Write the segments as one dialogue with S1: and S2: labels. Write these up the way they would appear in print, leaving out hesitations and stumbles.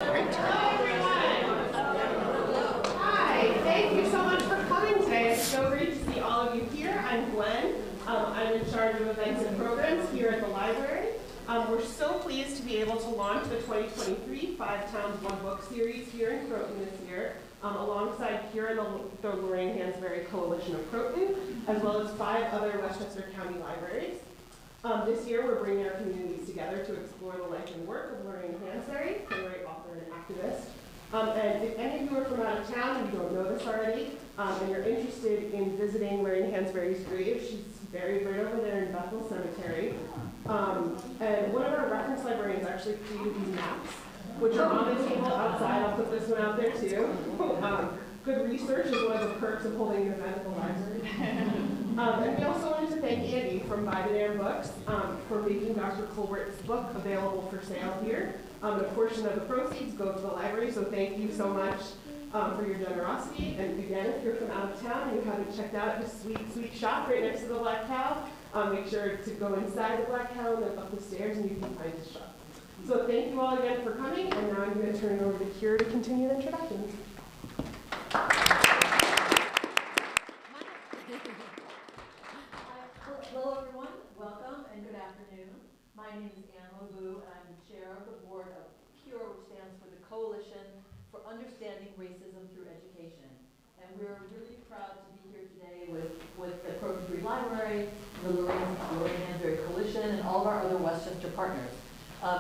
S1: Hi, thank you so much for coming today. It's so great to see all of you here. I'm Gwen. I'm in charge of events and programs here at the library. We're so pleased to be able to launch the 2023 Five Towns One Book series here in Croton this year, alongside here in the Lorraine-Hansberry Coalition of Croton, as well as 5 other Westchester County libraries. This year, we're bringing our communities together to explore the life and work of Lorraine Hansberry, playwright, author, and activist. And if any of you are from out of town and you don't know this already, and you're interested in visiting Lorraine Hansberry's grave, she's buried right over there in Bethel Cemetery. And one of our reference librarians actually created these maps, which are on the table outside. I'll put this one out there too. Good research is one of the perks of holding an event at the library. And we also wanted to thank Andy from By the Dam Books for making Dr. Colbert's book available for sale here. A portion of the proceeds go to the library, so thank you so much for your generosity. And again, if you're from out of town and you haven't checked out this sweet, sweet shop right next to the Black Cow, make sure to go inside the Black Cow and then up the stairs and you can find the shop. So thank you all again for coming, and now I'm going to turn it over to Kira to continue the introductions.
S2: Hello everyone, welcome and good afternoon. My name is Anne Lobu and I'm the chair of the board of CURE, which stands for the Coalition for Understanding Racism Through Education. And we're really proud to be here today with the Croton Free Library, the Lorraine Hansberry Coalition, and all of our other Westchester partners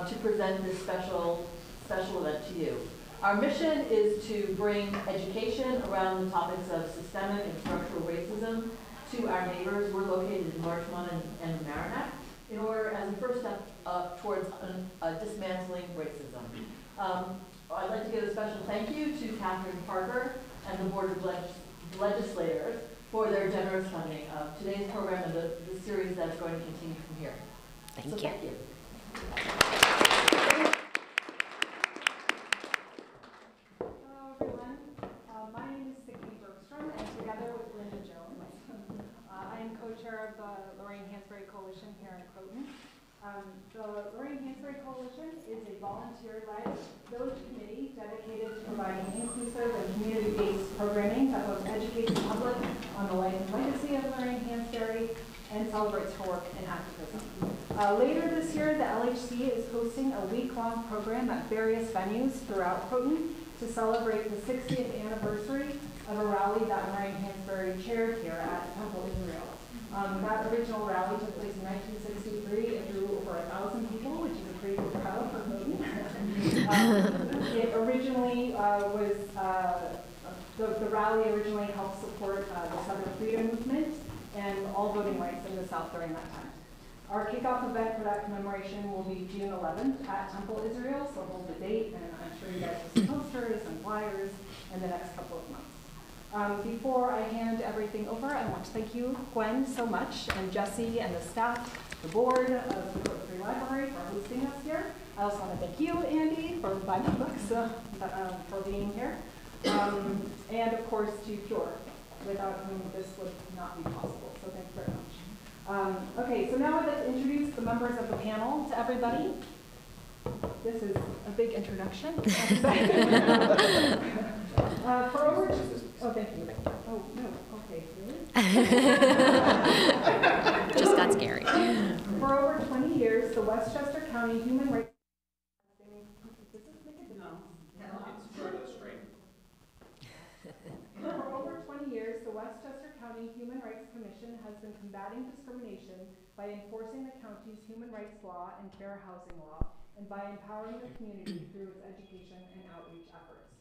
S2: to present this special event to you. Our mission is to bring education around the topics of systemic and structural racism to our neighbors. We're located in Larchmont and Merrimack in order, as a first step towards dismantling racism. I'd like to give a special thank you to Catherine Parker and the Board of Legislators for their generous funding of today's program and the series that's going to continue from here. Thank you.
S3: Hello everyone. My name is Vicki Bergstrom, and together with Linda Jones, I am co-chair of the Lorraine Hansberry Coalition here in Croton. The Lorraine Hansberry Coalition is a volunteer-led village committee dedicated to providing inclusive and community-based programming that both educates the public on the life and legacy of Lorraine Hansberry and celebrates her work in activism. Later this year, the LHC is hosting a week-long program at various venues throughout Croton to celebrate the 60th anniversary of a rally that Lorraine Hansberry chaired here at Temple Israel. That original rally took place in 1963. It drew over 1,000 people, which is a pretty good crowd for Croton. It originally the rally originally helped support the Southern Freedom Movement and all voting rights in the South during that time. Our kickoff event for that commemoration will be June 11th at Temple Israel, so hold the date, and I'm sure you guys will see posters and flyers in the next couple of months. Before I hand everything over, I want to thank you, Gwen, so much, and Jesse and the staff, the board of the Croton Free Library for hosting us here. I also want to thank you, Andy, for buying the books, for being here. And of course to CURE, without whom this would not be possible. So thanks very much. Okay, so now I'd like to introduce the members of the panel to everybody. This is a big introduction. For over, oh, thank you. Oh, no, okay, really?
S4: Just got scary.
S3: For over 20 years, the Westchester County Human Rights For over 20 years, the Westchester County Human Rights Commission has been combating discrimination by enforcing the county's human rights law and fair housing law, and by empowering the community through its education and outreach efforts.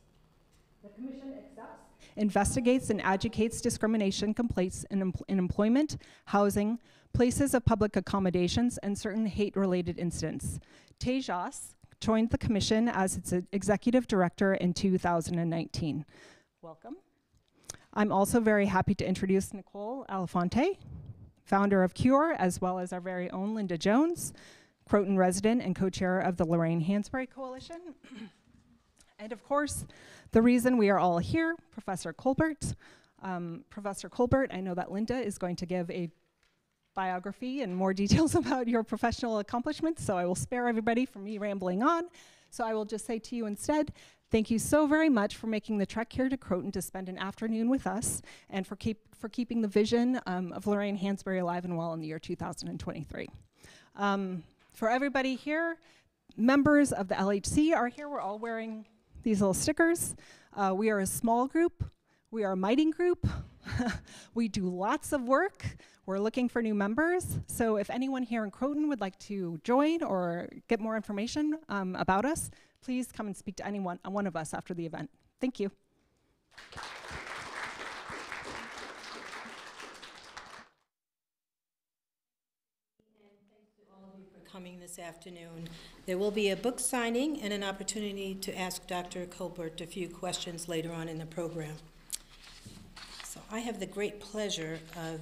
S3: The Commission accepts, investigates, and adjudicates discrimination complaints in employment, housing, places of public accommodations, and certain hate-related incidents. Tejas joined the Commission as its executive director in 2019. Welcome. I'm also very happy to introduce Nicole Alfonte, founder of CURE, as well as our very own Linda Jones, Croton resident and co-chair of the Lorraine Hansberry Coalition. And of course, the reason we are all here, Professor Colbert. Professor Colbert, I know that Linda is going to give a biography and more details about your professional accomplishments, so I will spare everybody from me rambling on. So I will just say to you instead, thank you so very much for making the trek here to Croton to spend an afternoon with us and for keeping the vision of Lorraine Hansberry alive and well in the year 2023. For everybody here, members of the LHC are here. We're all wearing these little stickers. We are a small group. We are a mighty group. We do lots of work. We're looking for new members. So if anyone here in Croton would like to join or get more information about us, please come and speak to one of us after the event. Thank you.
S4: Coming this afternoon. There will be a book signing and an opportunity to ask Dr. Colbert a few questions later on in the program. So I have the great pleasure of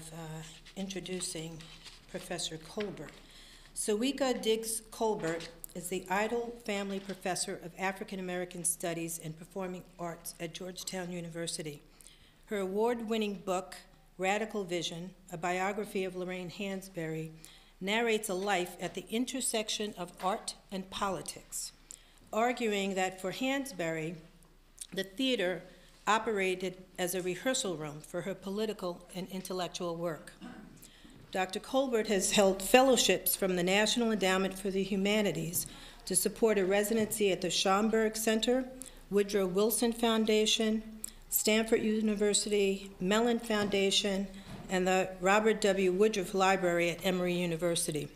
S4: introducing Professor Colbert. Soyica Diggs Colbert is the Idle Family Professor of African American Studies and Performing Arts at Georgetown University. Her award-winning book, Radical Vision, a biography of Lorraine Hansberry, narrates a life at the intersection of art and politics, arguing that for Hansberry, the theater operated as a rehearsal room for her political and intellectual work. Dr. Colbert has held fellowships from the National Endowment for the Humanities to support a residency at the Schomburg Center, Woodrow Wilson Foundation, Stanford University, Mellon Foundation, and the Robert W. Woodruff Library at Emory University.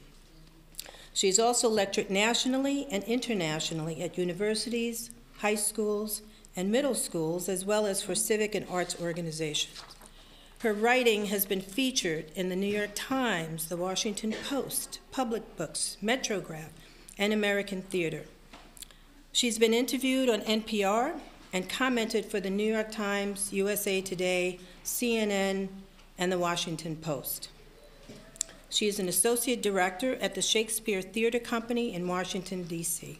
S4: She's also lectured nationally and internationally at universities, high schools, and middle schools, as well as for civic and arts organizations. Her writing has been featured in the New York Times, the Washington Post, Public Books, Metrograph, and American Theater. She's been interviewed on NPR and commented for the New York Times, USA Today, CNN, and the Washington Post. She is an associate director at the Shakespeare Theater Company in Washington, D.C.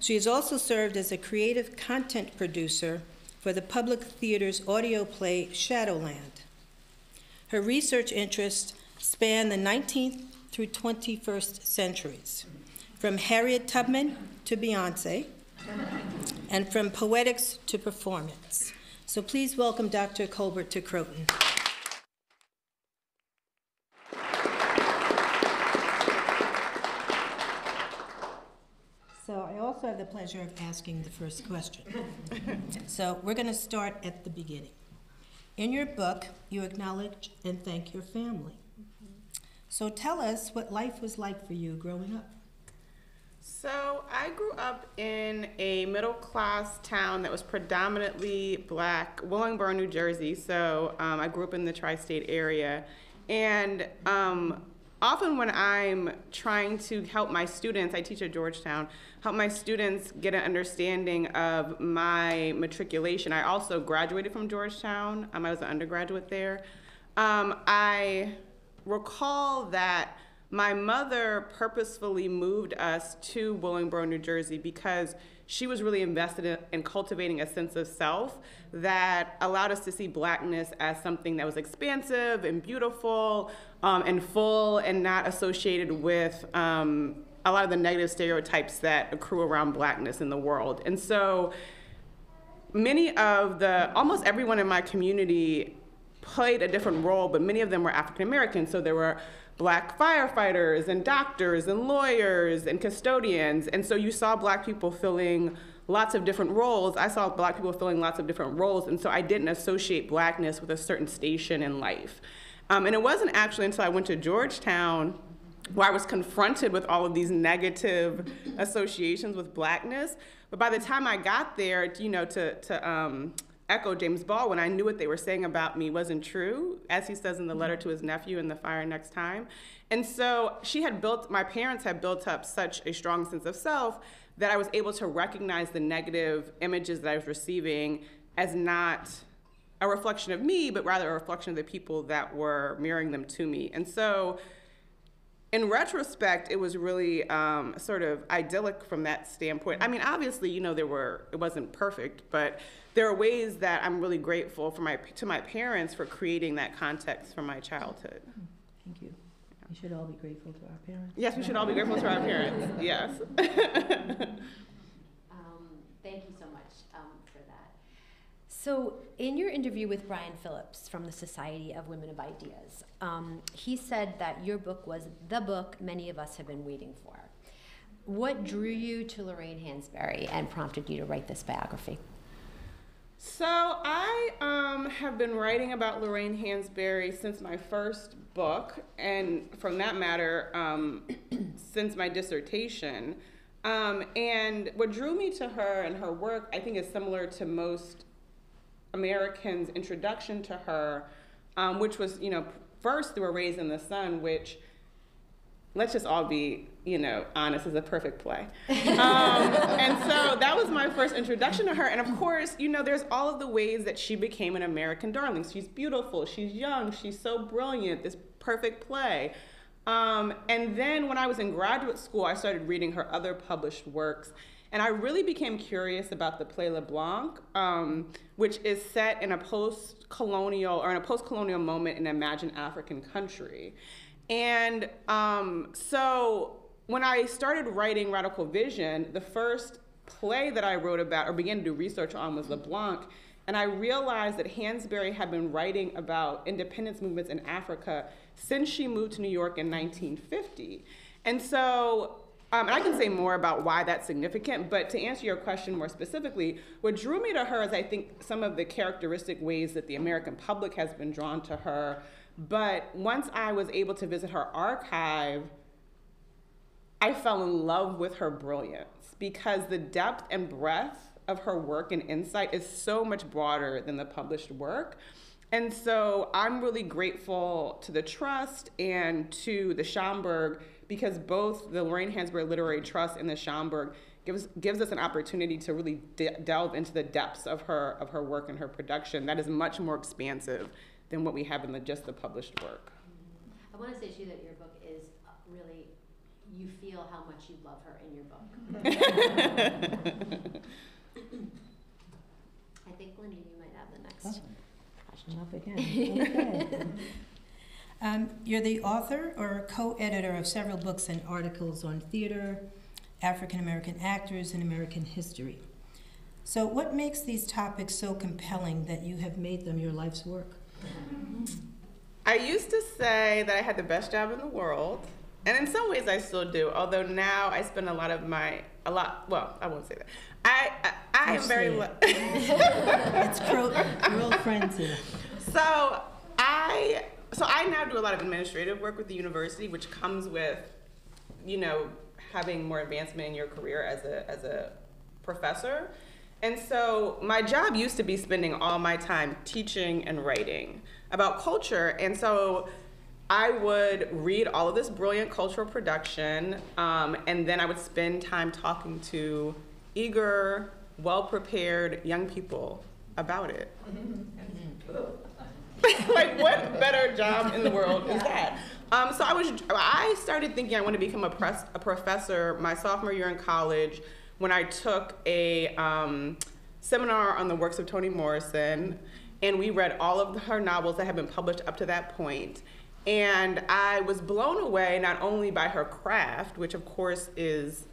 S4: She has also served as a creative content producer for the Public Theater's audio play Shadowland. Her research interests span the 19th through 21st centuries, from Harriet Tubman to Beyonce, and from poetics to performance. So please welcome Dr. Colbert to Croton. So I also have the pleasure of asking the first question. So we're going to start at the beginning. In your book, you acknowledge and thank your family. So tell us what life was like for you growing up.
S1: So I grew up in a middle-class town that was predominantly black, Willingboro, New Jersey. So I grew up in the tri-state area. And often when I'm trying to help my students, I teach at Georgetown, help my students get an understanding of my matriculation. I also graduated from Georgetown. I was an undergraduate there. I recall that my mother purposefully moved us to Willingboro, New Jersey, because she was really invested in cultivating a sense of self that allowed us to see blackness as something that was expansive and beautiful and full and not associated with a lot of the negative stereotypes that accrue around blackness in the world. And so almost everyone in my community played a different role, but many of them were African American. So there were black firefighters and doctors and lawyers and custodians. And so you saw black people filling lots of different roles. I saw black people filling lots of different roles. And so I didn't associate blackness with a certain station in life. And it wasn't actually until I went to Georgetown where I was confronted with all of these negative associations with blackness. But by the time I got there, to echo James Baldwin, I knew what they were saying about me wasn't true, as he says in the letter to his nephew in The Fire Next Time. And so my parents had built up such a strong sense of self that I was able to recognize the negative images that I was receiving as not a reflection of me, but rather a reflection of the people that were mirroring them to me. And so in retrospect, it was really sort of idyllic from that standpoint. I mean, obviously, it wasn't perfect, but there are ways that I'm really grateful to my parents for creating that context for my childhood.
S4: Thank you. We should all be grateful to our parents.
S1: Yes, we should all be grateful to our parents, yes.
S5: that. So in your interview with Brian Phillips from the Society of Women of Ideas, he said that your book was the book many of us have been waiting for. What drew you to Lorraine Hansberry and prompted you to write this biography?
S1: So I have been writing about Lorraine Hansberry since my first book, and from that matter, since my dissertation. And what drew me to her and her work, I think, is similar to most Americans' introduction to her, which was, first through A Raise in the Sun, which, let's just all be, honest, is a perfect play. And so that was my first introduction to her. And of course, there's all of the ways that she became an American darling. She's beautiful, she's young, she's so brilliant, this perfect play. And then when I was in graduate school, I started reading her other published works. And I really became curious about the play LeBlanc, which is set in a post-colonial moment in an imagined African country. And so when I started writing Radical Vision, the first play that I wrote about or began to do research on was LeBlanc. And I realized that Hansberry had been writing about independence movements in Africa since she moved to New York in 1950. And so, and I can say more about why that's significant, but to answer your question more specifically, what drew me to her is, I think, some of the characteristic ways that the American public has been drawn to her. But once I was able to visit her archive, I fell in love with her brilliance, because the depth and breadth of her work and insight is so much broader than the published work. And so I'm really grateful to the Trust and to the Schomburg, because both the Lorraine Hansberry Literary Trust and the Schomburg gives us an opportunity to really delve into the depths of her work and her production that is much more expansive than what we have in just the published work.
S5: I want to say too that your book is really, you feel how much you love her in your book. I think, Linda, you might have the next question.
S4: Up again. Okay. You're the author or co-editor of several books and articles on theater, African American actors, and American history. So what makes these topics so compelling that you have made them your life's work?
S1: I used to say that I had the best job in the world, and in some ways I still do, although now I spend well, I won't say that. I am very
S4: It's Croton. We're old friends here.
S1: So I now do a lot of administrative work with the university, which comes with, having more advancement in your career as a professor. And so my job used to be spending all my time teaching and writing about culture. And so I would read all of this brilliant cultural production, and then I would spend time talking to eager, well-prepared young people about it. Like, what better job in the world is that? So I started thinking I want to become a professor my sophomore year in college, when I took a seminar on the works of Toni Morrison, and we read all of her novels that had been published up to that point. And I was blown away not only by her craft, which of course is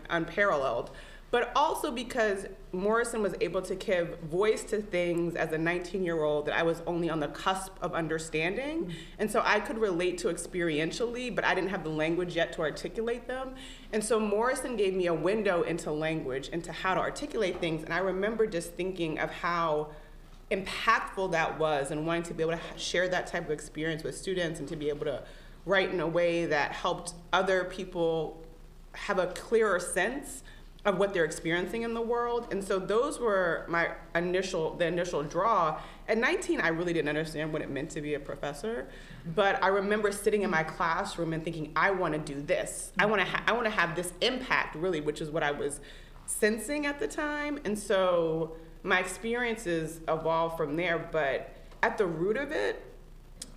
S1: unparalleled, but also because Morrison was able to give voice to things as a 19-year-old that I was only on the cusp of understanding. And so I could relate to experientially, but I didn't have the language yet to articulate them. And so Morrison gave me a window into language, into how to articulate things. And I remember just thinking of how impactful that was, and wanting to be able to share that type of experience with students, and to be able to write in a way that helped other people have a clearer sense of what they're experiencing in the world. And so those were the initial draw. At 19, I really didn't understand what it meant to be a professor, but I remember sitting in my classroom and thinking, I want to do this. I want to have this impact, really, which is what I was sensing at the time. And so my experiences evolved from there, but at the root of it,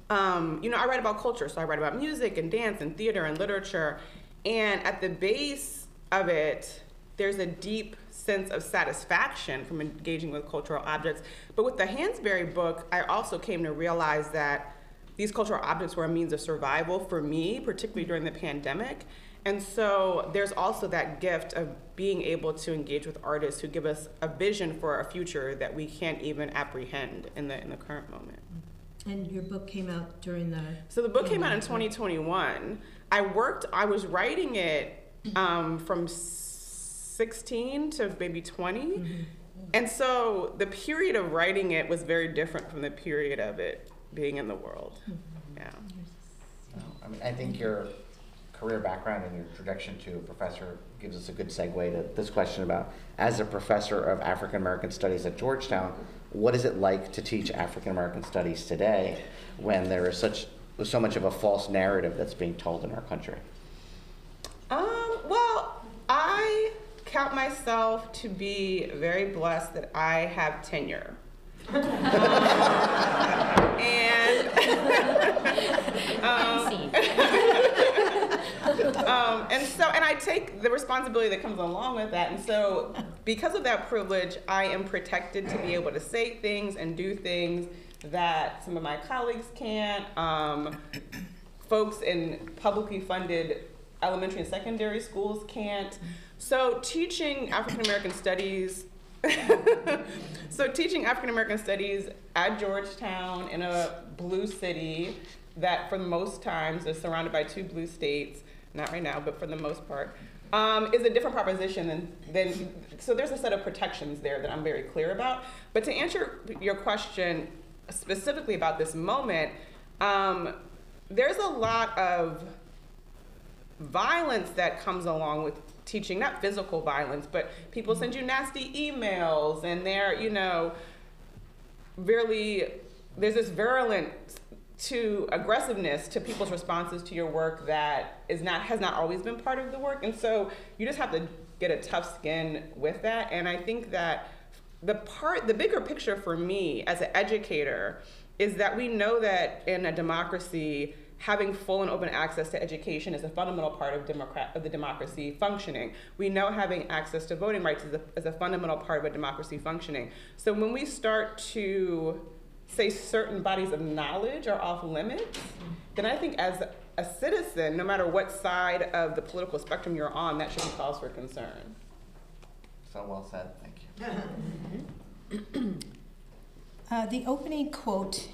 S1: I write about culture. So I write about music and dance and theater and literature. And at the base of it, there's a deep sense of satisfaction from engaging with cultural objects. But with the Hansberry book, I also came to realize that these cultural objects were a means of survival for me, particularly during the pandemic.
S6: And so there's also that gift of being able to engage with artists who give us a vision for a future that we can't even apprehend in the current moment.
S4: And your book came out during the...
S6: So the book came out in 2021. I was writing it from 16 to maybe 20. Mm-hmm. And so the period of writing it was very different from the period of it being in the world. Mm-hmm. Yeah.
S7: I mean, I think your career background and your introduction to a professor gives us a good segue to this question about, as a professor of African American Studies at Georgetown, what is it like to teach African American Studies today when there is so much of a false narrative that's being told in our country?
S6: Well, I count myself to be very blessed that I have tenure. And I take the responsibility that comes along with that. And so because of that privilege, I am protected to be able to say things and do things that some of my colleagues can't. Folks in publicly funded elementary and secondary schools can't. So teaching African American Studies at Georgetown in a blue city that for the most times is surrounded by 2 blue states, not right now, but for the most part, is a different proposition than so there's a set of protections there that I'm very clear about. But to answer your question specifically about this moment, there's a lot of violence that comes along with teaching, not physical violence, but people send you nasty emails and they're, there's this virulent to aggressiveness to people's responses to your work that has not always been part of the work. And so you just have to get a tough skin with that. And I think that the bigger picture for me as an educator is that we know that in a democracy, having full and open access to education is a fundamental part of the democracy functioning. We know having access to voting rights is a fundamental part of a democracy functioning. So when we start to say certain bodies of knowledge are off limits, then I think as a citizen, no matter what side of the political spectrum you're on, that should be cause for concern.
S7: So well said, thank you.
S4: The opening quote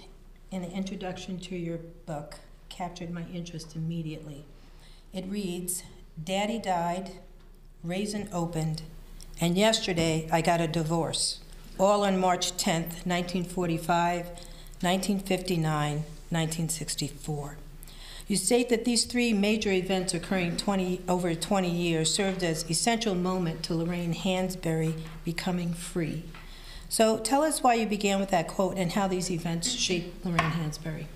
S4: in the introduction to your book captured my interest immediately. It reads, "Daddy died, Raisin opened, and yesterday I got a divorce, all on March 10th, 1945, 1959, 1964. You state that these 3 major events occurring over 20 years served as essential moment to Lorraine Hansberry becoming free. So tell us why you began with that quote and how these events shaped Lorraine Hansberry.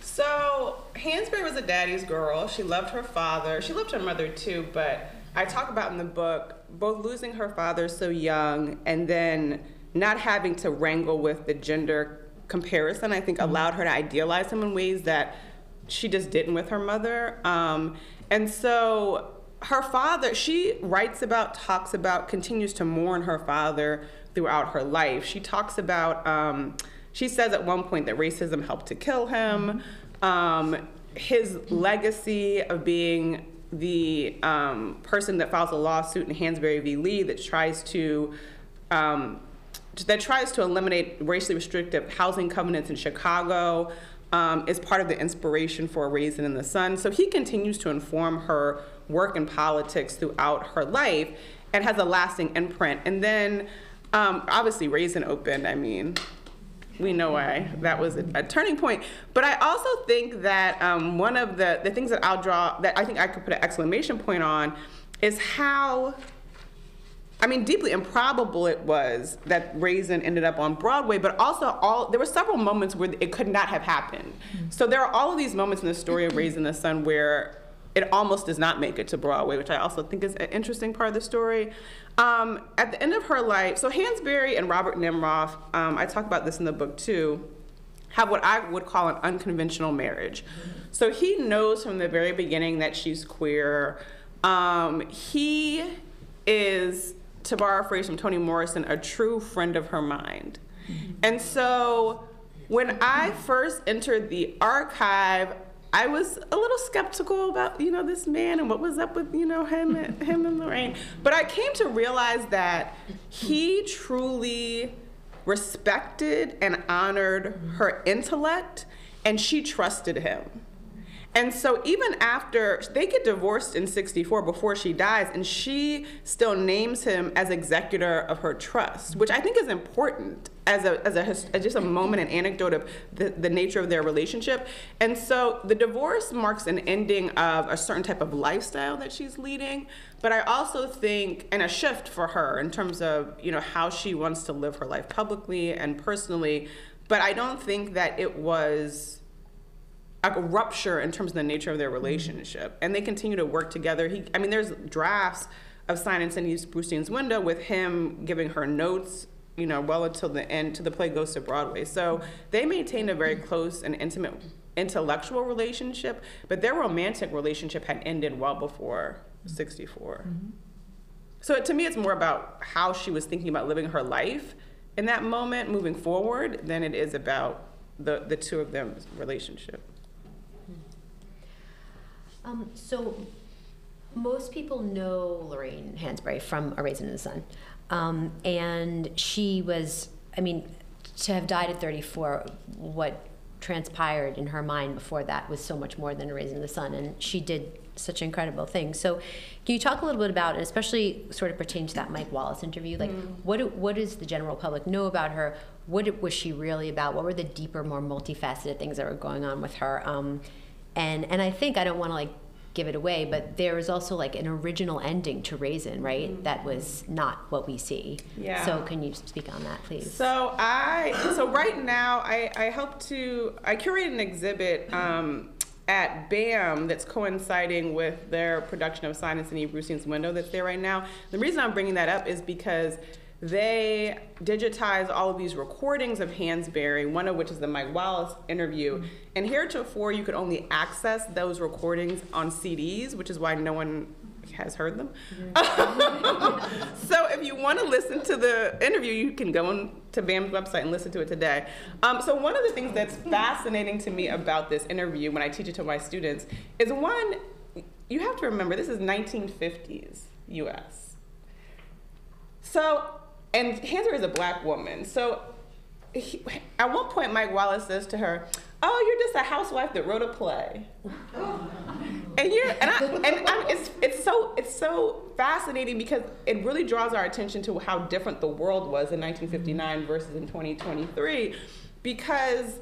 S6: So Hansberry was a daddy's girl. She loved her father. She loved her mother too, but I talk about in the book both losing her father so young and then not having to wrangle with the gender comparison, I think allowed her to idealize him in ways that she just didn't with her mother. And so her father, she writes about, talks about, continues to mourn her father throughout her life. She talks about, she says at one point that racism helped to kill him. His legacy of being the person that files a lawsuit in Hansberry v. Lee that tries to eliminate racially restrictive housing covenants in Chicago is part of the inspiration for A Raisin in the Sun. So he continues to inform her work in politics throughout her life and has a lasting imprint. And then obviously Raisin opened, I mean, we know why that was a turning point. But I also think that one of the things that I'll draw, that I think I could put an exclamation point on, is how, I mean, deeply improbable it was that Raisin ended up on Broadway, but also there were several moments where it could not have happened. So there are all of these moments in the story of Raisin in the Sun where it almost does not make it to Broadway, which I also think is an interesting part of the story. At the end of her life, so Hansberry and Robert Nimroff, I talk about this in the book too, have what I would call an unconventional marriage. So he knows from the very beginning that she's queer. He is, to borrow a phrase from Toni Morrison, a true friend of her mind. And so when I first entered the archive, I was a little skeptical about, this man and what was up with, him and Lorraine. But I came to realize that he truly respected and honored her intellect, and she trusted him. And so even after, they get divorced in 64 before she dies, and she still names him as executor of her trust, which I think is important as just a moment, an anecdote of the nature of their relationship. And so the divorce marks an ending of a certain type of lifestyle that she's leading, but I also think, and a shift for her in terms of, how she wants to live her life publicly and personally, but I don't think that it was a rupture in terms of the nature of their relationship. And they continue to work together. There's drafts of Sign and Cindy Brustein's Window with him giving her notes, well until the end, till the play goes to Broadway. So they maintained a very close and intimate intellectual relationship, but their romantic relationship had ended well before 64. So to me, it's more about how she was thinking about living her life in that moment moving forward than it is about the two of them's relationship.
S5: So most people know Lorraine Hansberry from A Raisin in the Sun. And she was, to have died at 34, what transpired in her mind before that was so much more than A Raisin in the Sun, and she did such incredible things. So can you talk a little bit about, and especially sort of pertain to that Mike Wallace interview, like what does the general public know about her? What was she really about? What were the deeper, more multifaceted things that were going on with her? And I think, I don't want to give it away, but there was also an original ending to Raisin, right? That was not what we see.
S6: Yeah.
S5: So can you speak on that, please?
S6: So right now I curated an exhibit at BAM that's coinciding with their production of Sign and Cindy Brustein's Window that's there right now. The reason I'm bringing that up is because they digitized all of these recordings of Hansberry, one of which is the Mike Wallace interview. And heretofore, you could only access those recordings on CDs, which is why no one has heard them. So if you want to listen to the interview, you can go on to BAM's website and listen to it today. So one of the things that's fascinating to me about this interview when I teach it to my students is, one, you have to remember this is 1950s US. So, and Hansberry is a black woman. So at one point, Mike Wallace says to her, "Oh, you're just a housewife that wrote a play." It's so fascinating because it really draws our attention to how different the world was in 1959 versus in 2023. Because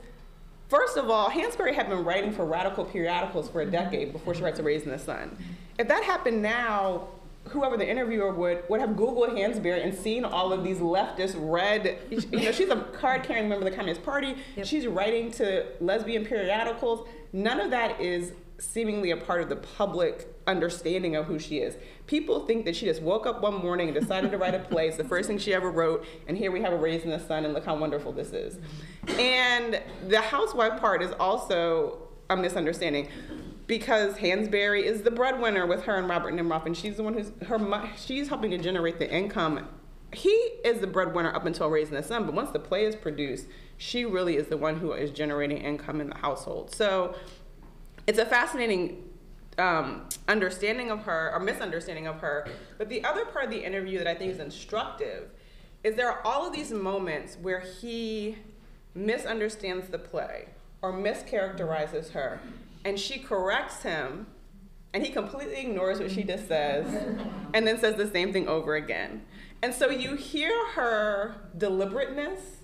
S6: first of all, Hansberry had been writing for radical periodicals for a decade before she writes A Raisin in the Sun. If that happened now, whoever the interviewer would have Googled Hansberry and seen all of these leftist red, she's a card-carrying member of the Communist Party. Yep. She's writing to lesbian periodicals. None of that is seemingly a part of the public understanding of who she is. People think that she just woke up one morning and decided to write a play. It's the first thing she ever wrote, and here we have A Raisin in the Sun, and look how wonderful this is. And the housewife part is also a misunderstanding, because Hansberry is the breadwinner with her and Robert Nimroff, and she's the one she's helping to generate the income. He is the breadwinner up until Raisin in the Sun, but once the play is produced, she really is the one who is generating income in the household. So it's a fascinating understanding of her, or misunderstanding of her. But the other part of the interview that I think is instructive is there are all of these moments where he misunderstands the play or mischaracterizes her, and she corrects him, and he completely ignores what she just says, and then says the same thing over again. And so you hear her deliberateness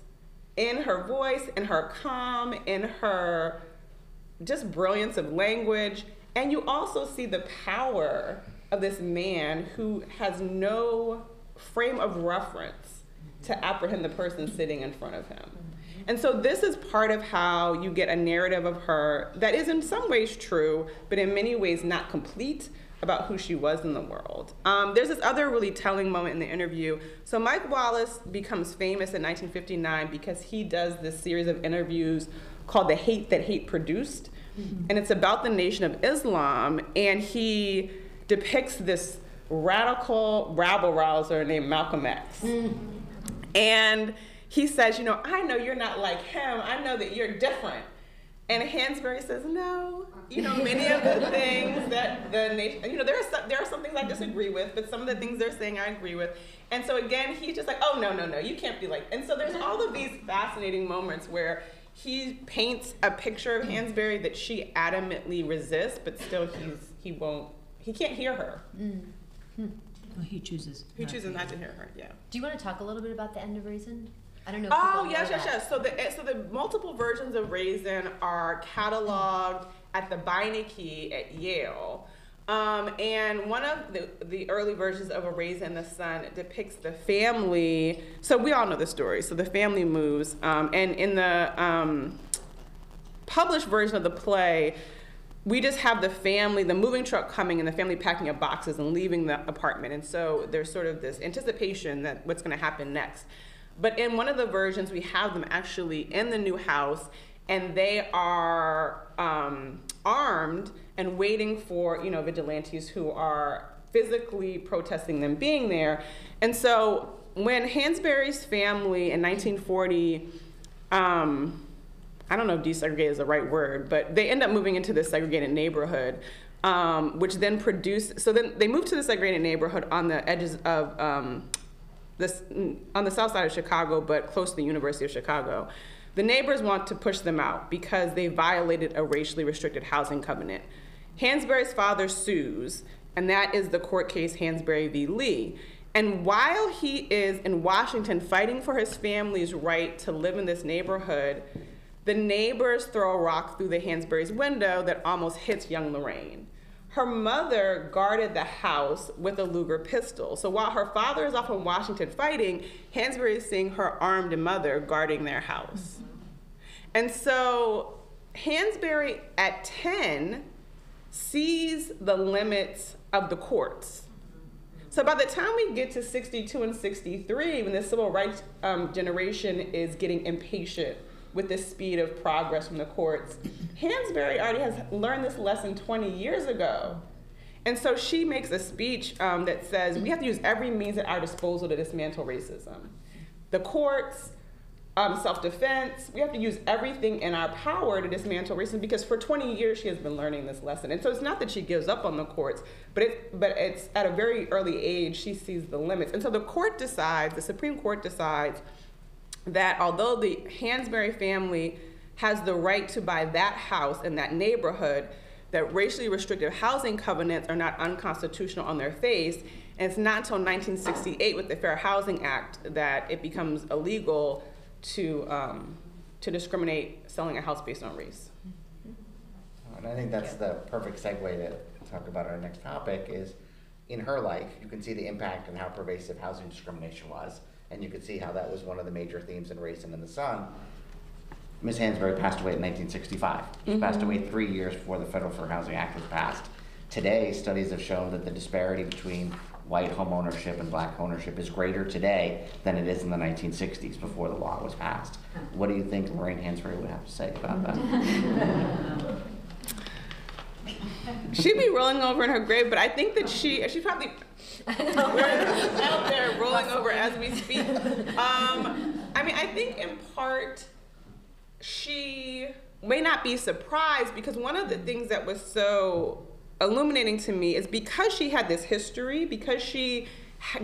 S6: in her voice, in her calm, in her just brilliance of language, and you also see the power of this man who has no frame of reference to apprehend the person sitting in front of him. And so this is part of how you get a narrative of her that is in some ways true, but in many ways not complete about who she was in the world. There's this other really telling moment in the interview. So Mike Wallace becomes famous in 1959 because he does this series of interviews called The Hate That Hate Produced. And it's about the Nation of Islam, and he depicts this radical rabble-rouser named Malcolm X. And he says, I know you're not like him. I know that you're different. And Hansberry says, no. You know, many of the things that the nation, you know, there are some things I disagree with, but some of the things they're saying I agree with. And so again, he's just like, oh, no, you can't be like, and so there's all of these fascinating moments where he paints a picture of Hansberry that she adamantly resists, but still he can't hear her.
S4: Well, he chooses
S6: not to hear her, yeah.
S5: Do you want to talk a little bit about the end of Raisin? I don't know if
S6: Oh,
S5: people know
S6: yes.
S5: that.
S6: So the multiple versions of Raisin are cataloged at the Beinecke at Yale. And one of the early versions of A Raisin in the Sun depicts the family. So we all know the story. So the family moves. And in the published version of the play, we just have the family, the moving truck coming and the family packing up boxes and leaving the apartment. And so there's sort of this anticipation that what's going to happen next. But in one of the versions, we have them actually in the new house, and they are armed and waiting for, you know, vigilantes who are physically protesting them being there. And so when Hansberry's family in 1940, I don't know if desegregate is the right word, but they end up moving into this segregated neighborhood, which then so then they moved to the segregated neighborhood on the edges of, on the south side of Chicago, but close to the University of Chicago. The neighbors want to push them out because they violated a racially restricted housing covenant. Hansberry's father sues, and that is the court case Hansberry v. Lee. And while he is in Washington fighting for his family's right to live in this neighborhood, the neighbors throw a rock through the Hansberry's window that almost hits young Lorraine. Her mother guarded the house with a Luger pistol. So while her father is off in Washington fighting, Hansberry is seeing her armed mother guarding their house. And so Hansberry at 10 sees the limits of the courts. So by the time we get to 62 and 63, when the civil rights generation is getting impatient with the speed of progress from the courts, Hansberry already has learned this lesson 20 years ago. And so she makes a speech that says, we have to use every means at our disposal to dismantle racism. The courts, self-defense, we have to use everything in our power to dismantle racism, because for 20 years she has been learning this lesson. And so it's not that she gives up on the courts, but it's at a very early age she sees the limits. And so the Supreme Court decides that although the Hansberry family has the right to buy that house in that neighborhood, that racially restrictive housing covenants are not unconstitutional on their face. And it's not until 1968 with the Fair Housing Act that it becomes illegal to discriminate selling a house based on race.
S7: And I think that's the perfect segue to talk about our next topic. Is in her life, you can see the impact and how pervasive housing discrimination was. And you could see how that was one of the major themes in Raisin in the Sun. Ms. Hansberry passed away in 1965. She passed away 3 years before the Federal Fair Housing Act was passed. Today, studies have shown that the disparity between white home ownership and black ownership is greater today than it is in the 1960s before the law was passed. What do you think Lorraine Hansberry would have to say about that?
S6: She'd be rolling over in her grave, but I think that she's probably out there rolling over as we speak. I mean, I think in part she may not be surprised, because one of the things that was so illuminating to me is because she had this history, because she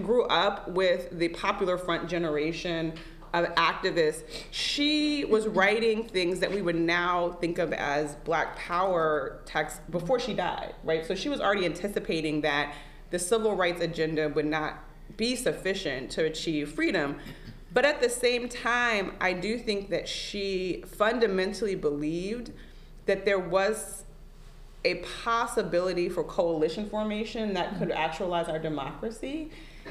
S6: grew up with the Popular Front generation of activists, she was writing things that we would now think of as Black Power texts before she died, right? So she was already anticipating that the civil rights agenda would not be sufficient to achieve freedom. But at the same time, I do think that she fundamentally believed that there was a possibility for coalition formation that could actualize our democracy.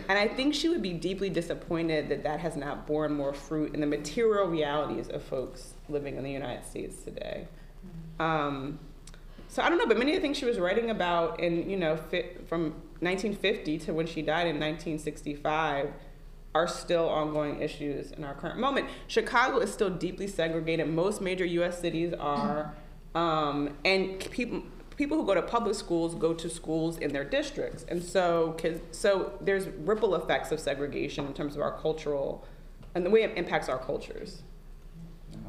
S6: And I think she would be deeply disappointed that that has not borne more fruit in the material realities of folks living in the United States today. So I don't know, but many of the things she was writing about in, from 1950 to when she died in 1965 are still ongoing issues in our current moment. Chicago is still deeply segregated. Most major US cities are, and people who go to public schools go to schools in their districts. And so there's ripple effects of segregation in terms of our cultural, and the way it impacts our cultures.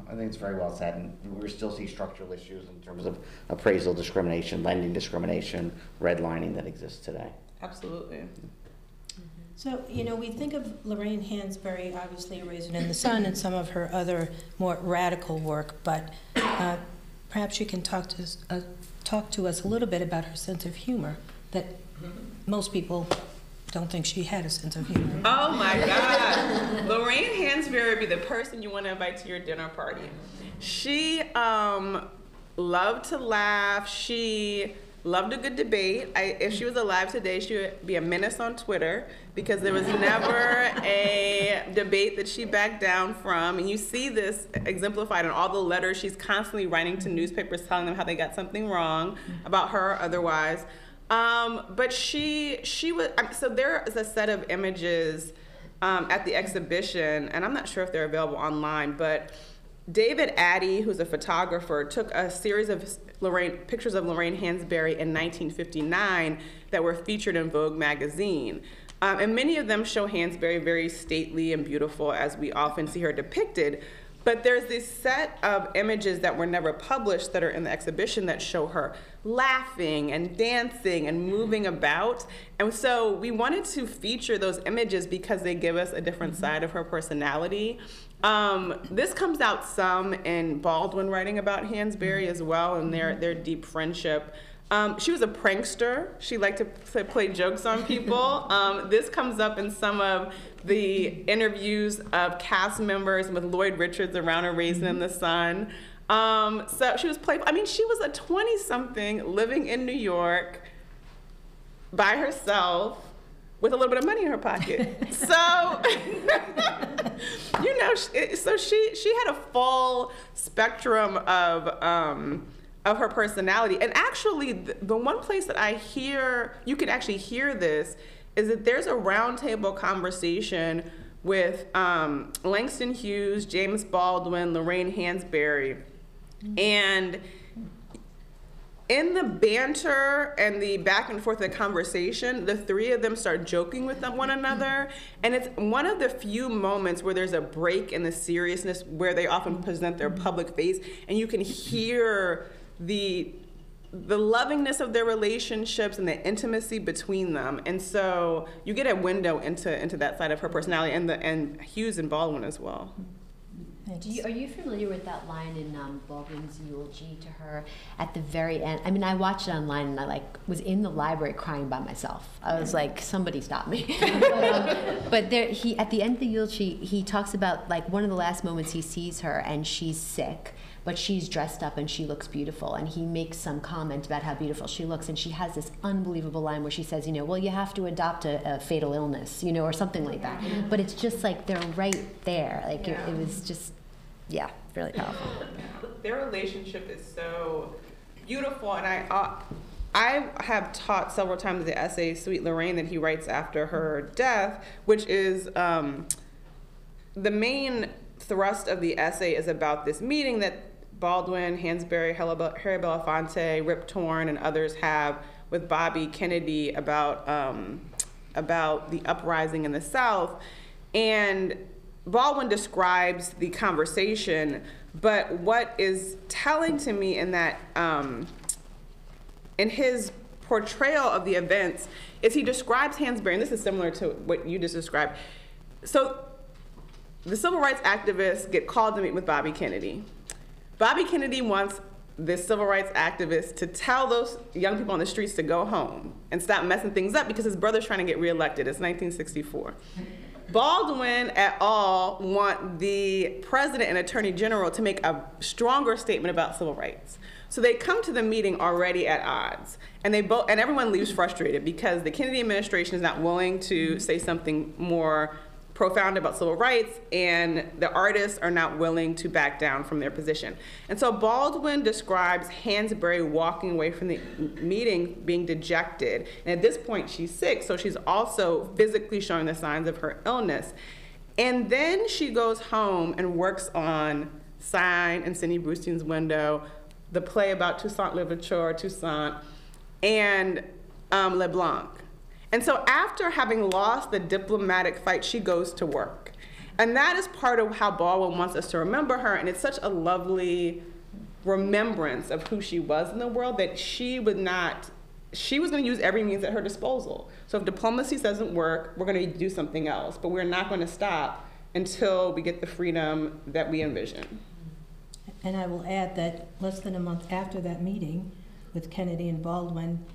S7: I think it's very well said, and we still see structural issues in terms of appraisal discrimination, lending discrimination, redlining that exists today.
S6: Absolutely.
S4: So, you know, we think of Lorraine Hansberry, obviously, Raisin in the Sun, and some of her other more radical work, but perhaps you can talk to us a little bit about her sense of humor, that most people don't think she had a sense of humor.
S6: Oh my God. Lorraine Hansberry would be the person you want to invite to your dinner party. She loved to laugh. She loved a good debate. If she was alive today, she would be a menace on Twitter because there was never a debate that she backed down from. And you see this exemplified in all the letters she's constantly writing to newspapers telling them how they got something wrong about her or otherwise. But she was, so there is a set of images at the exhibition, and I'm not sure if they're available online, but David Addy, who's a photographer, took a series of pictures of Lorraine Hansberry in 1959 that were featured in Vogue magazine. And many of them show Hansberry very stately and beautiful, as we often see her depicted. But there's this set of images that were never published that are in the exhibition that show her laughing and dancing and moving about. And so we wanted to feature those images because they give us a different side of her personality. This comes out some in Baldwin writing about Hansberry as well, and their deep friendship. She was a prankster. She liked to play jokes on people. This comes up in some of the interviews of cast members with Lloyd Richards around a Raisin in the Sun. So she was playful. I mean, she was a 20-something living in New York by herself with a little bit of money in her pocket. So, you know, so she had a full spectrum of her personality. And actually, the one place that you can actually hear this is that there's a roundtable conversation with Langston Hughes, James Baldwin, Lorraine Hansberry. And in the banter and the back and forth of the conversation, the three of them start joking with one another. And it's one of the few moments where there's a break in the seriousness where they often present their public face, and you can hear the lovingness of their relationships and the intimacy between them. And so you get a window into that side of her personality, and Hughes and Baldwin as well.
S5: Are you familiar with that line in Baldwin's eulogy to her at the very end? I mean, I watched it online, and I was in the library crying by myself. I was like, somebody stop me. But there, at the end of the eulogy, he talks about one of the last moments he sees her, and she's sick, but she's dressed up and she looks beautiful, and he makes some comment about how beautiful she looks, and she has this unbelievable line where she says, well, you have to adopt a fatal illness, or something like that. But it's just they're right there. It was just, yeah, really powerful.
S6: Their relationship is so beautiful, and I have taught several times the essay Sweet Lorraine that he writes after her death, which is the main thrust of the essay is about this meeting that Baldwin, Hansberry, Harry Belafonte, Rip Torn, and others have with Bobby Kennedy about the uprising in the South. And Baldwin describes the conversation, but what is telling to me in that, in his portrayal of the events, is he describes Hansberry, and this is similar to what you just described. So the civil rights activists get called to meet with Bobby Kennedy. Bobby Kennedy wants this civil rights activist to tell those young people on the streets to go home and stop messing things up because his brother's trying to get reelected. It's 1964. Baldwin et al. Want the president and attorney general to make a stronger statement about civil rights. So they come to the meeting already at odds, and everyone leaves frustrated because the Kennedy administration is not willing to say something more profound about civil rights, and the artists are not willing to back down from their position. And so Baldwin describes Hansberry walking away from the meeting being dejected. And at this point, she's sick, so she's also physically showing the signs of her illness. And then she goes home and works on Sign and Sidney Brustein's Window, the play about Toussaint Louverture, Toussaint, and LeBlanc. And so after having lost the diplomatic fight, she goes to work. And that is part of how Baldwin wants us to remember her, and it's such a lovely remembrance of who she was in the world that she was going to use every means at her disposal. So if diplomacy doesn't work, we're going to do something else, but we're not going to stop until we get the freedom that we envision.
S4: And I will add that less than a month after that meeting with Kennedy and Baldwin,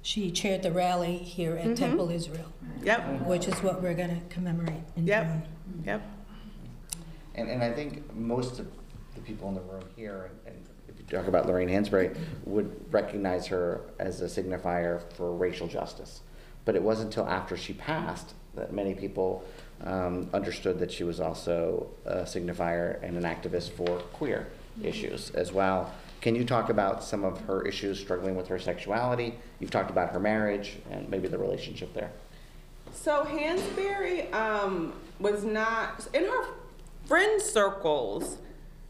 S4: she chaired the rally here at Temple Israel.
S6: Yep.
S4: Which is what we're going to commemorate in June.
S6: Yep.
S7: And I think most of the people in the room here, and if you talk about Lorraine Hansberry, would recognize her as a signifier for racial justice. But it wasn't until after she passed that many people understood that she was also a signifier and an activist for queer issues as well. Can you talk about some of her issues struggling with her sexuality? You've talked about her marriage and maybe the relationship there.
S6: So Hansberry was not, in her friend circles,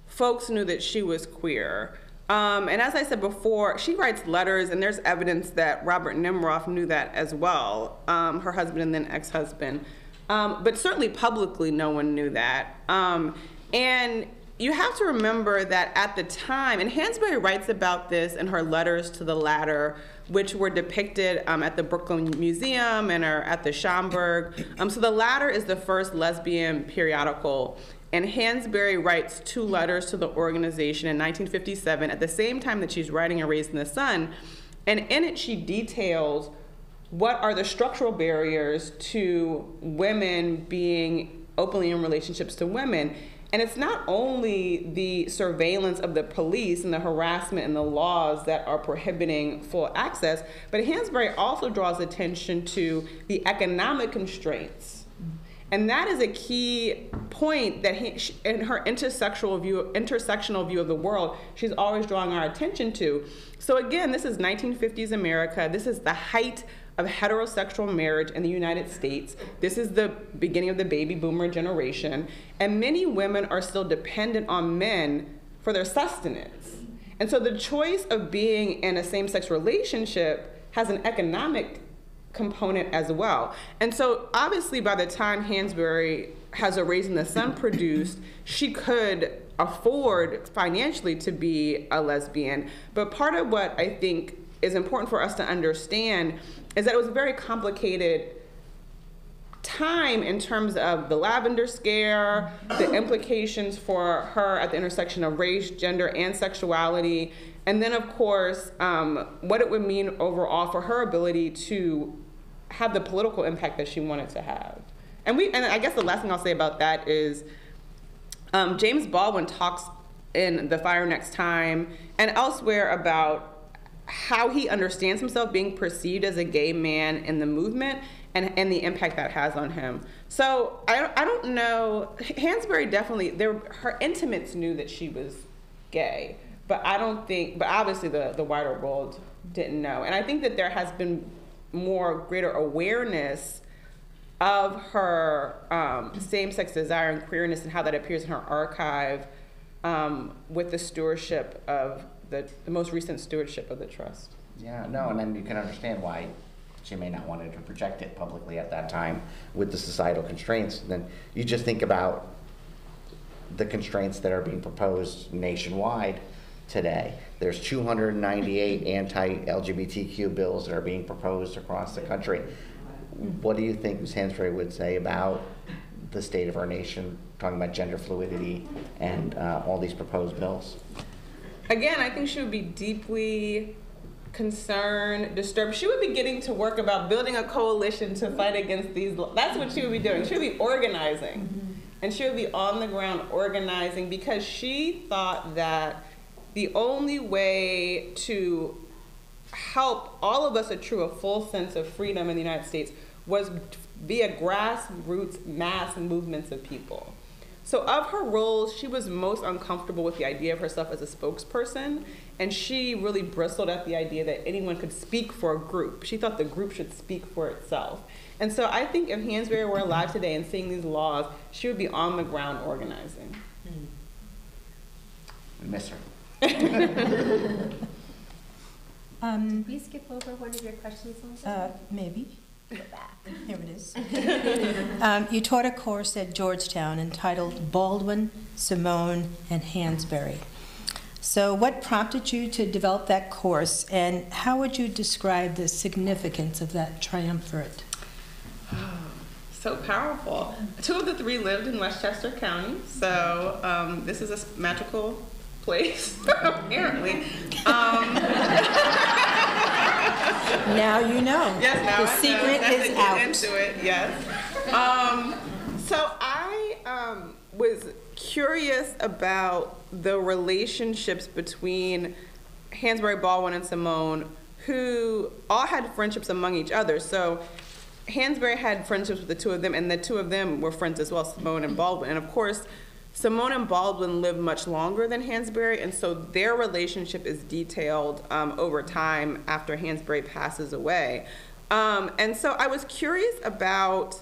S6: folks knew that she was queer. And as I said before, she writes letters, and there's evidence that Robert Nimroff knew that as well, her husband and then ex-husband. But certainly publicly, no one knew that. And you have to remember that at the time, and Hansberry writes about this in her letters to the latter, which were depicted at the Brooklyn Museum and are at the Schomburg. So the latter is the first lesbian periodical. And Hansberry writes 2 letters to the organization in 1957 at the same time that she's writing A Race in the Sun. And in it, she details what are the structural barriers to women being openly in relationships to women. And it's not only the surveillance of the police and the harassment and the laws that are prohibiting full access, but Hansberry also draws attention to the economic constraints. And that is a key point that in her intersectional view of the world, she's always drawing our attention to. So again, this is 1950s America. This is the height of heterosexual marriage in the United States. This is the beginning of the baby boomer generation. And many women are still dependent on men for their sustenance. And so the choice of being in a same-sex relationship has an economic component as well. And so obviously by the time Hansberry has A Race in the Sun produced, she could afford financially to be a lesbian. But part of what I think is important for us to understand is that it was a very complicated time in terms of the Lavender Scare, the implications for her at the intersection of race, gender, and sexuality, and then of course, what it would mean overall for her ability to have the political impact that she wanted to have. And I guess the last thing I'll say about that is James Baldwin talks in The Fire Next Time and elsewhere about how he understands himself being perceived as a gay man in the movement and the impact that has on him. So I don't know, Hansberry definitely, her intimates knew that she was gay, but obviously the wider world didn't know. And I think that there has been greater awareness of her same-sex desire and queerness and how that appears in her archive with the stewardship of the most recent stewardship of the trust.
S7: Yeah, no, and then you can understand why she may not want to project it publicly at that time with the societal constraints. And then you just think about the constraints that are being proposed nationwide today. There's 298 anti-LGBTQ bills that are being proposed across the country. What do you think Ms. Hansberry would say about the state of our nation, talking about gender fluidity and all these proposed bills?
S6: Again, I think she would be deeply concerned, disturbed. She would be getting to work about building a coalition to fight against these. That's what she would be doing. She would be organizing. And she would be on the ground organizing because she thought that the only way to help all of us accrue a full sense of freedom in the United States was via grassroots mass movements of people. So of her roles, she was most uncomfortable with the idea of herself as a spokesperson, and she really bristled at the idea that anyone could speak for a group. She thought the group should speak for itself. And so I think if Hansberry were alive today and seeing these laws, she would be on the ground organizing.
S7: We miss her.
S5: Did we skip over one of your questions, Melissa?
S4: Maybe.
S5: the back.
S4: Here it is. You taught a course at Georgetown entitled Baldwin, Simone, and Hansberry. So what prompted you to develop that course, and how would you describe the significance of that triumvirate?
S6: So powerful. 2 of the 3 lived in Westchester County, so this is a magical place, apparently.
S4: Now you know.
S6: Yes, now
S4: the
S6: I
S4: secret
S6: know.
S4: is out.
S6: Into it, yes. So I was curious about the relationships between Hansberry, Baldwin, and Simone, who all had friendships among each other. So Hansberry had friendships with the 2 of them, and the 2 of them were friends as well, Simone and Baldwin. And of course, Simone and Baldwin lived much longer than Hansberry, and so their relationship is detailed over time after Hansberry passes away. And so I was curious about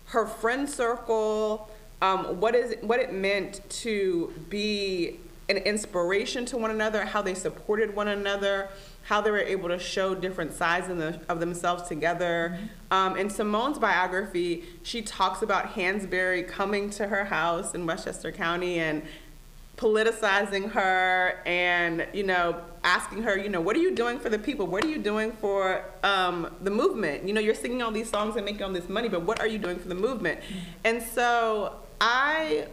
S6: her friend circle, what it meant to be an inspiration to one another, how they supported one another, how they were able to show different sides of themselves together. In Simone's biography, she talks about Hansberry coming to her house in Westchester County and politicizing her and, asking her, what are you doing for the people? What are you doing for the movement? You're singing all these songs and making all this money, but what are you doing for the movement? And so I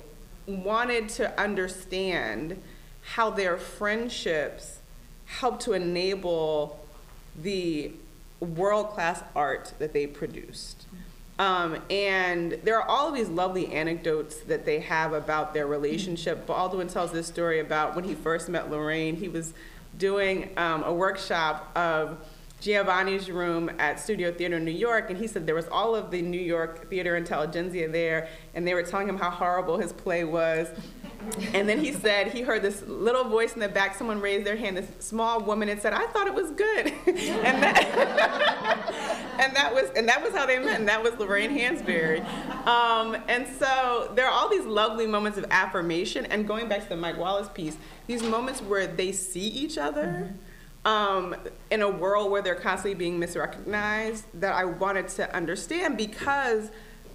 S6: wanted to understand how their friendships helped to enable the world-class art that they produced. And there are all of these lovely anecdotes that they have about their relationship. Baldwin tells this story about when he first met Lorraine. He was doing a workshop of Giovanni's room at Studio Theater in New York, and he said there was all of the New York theater intelligentsia there, and they were telling him how horrible his play was. And then he said he heard this little voice in the back, someone raised their hand, this small woman, and said, "I thought it was good." and that was how they met, and that was Lorraine Hansberry. And so there are all these lovely moments of affirmation, and going back to the Mike Wallace piece, these moments where they see each other in a world where they're constantly being misrecognized, that I wanted to understand, because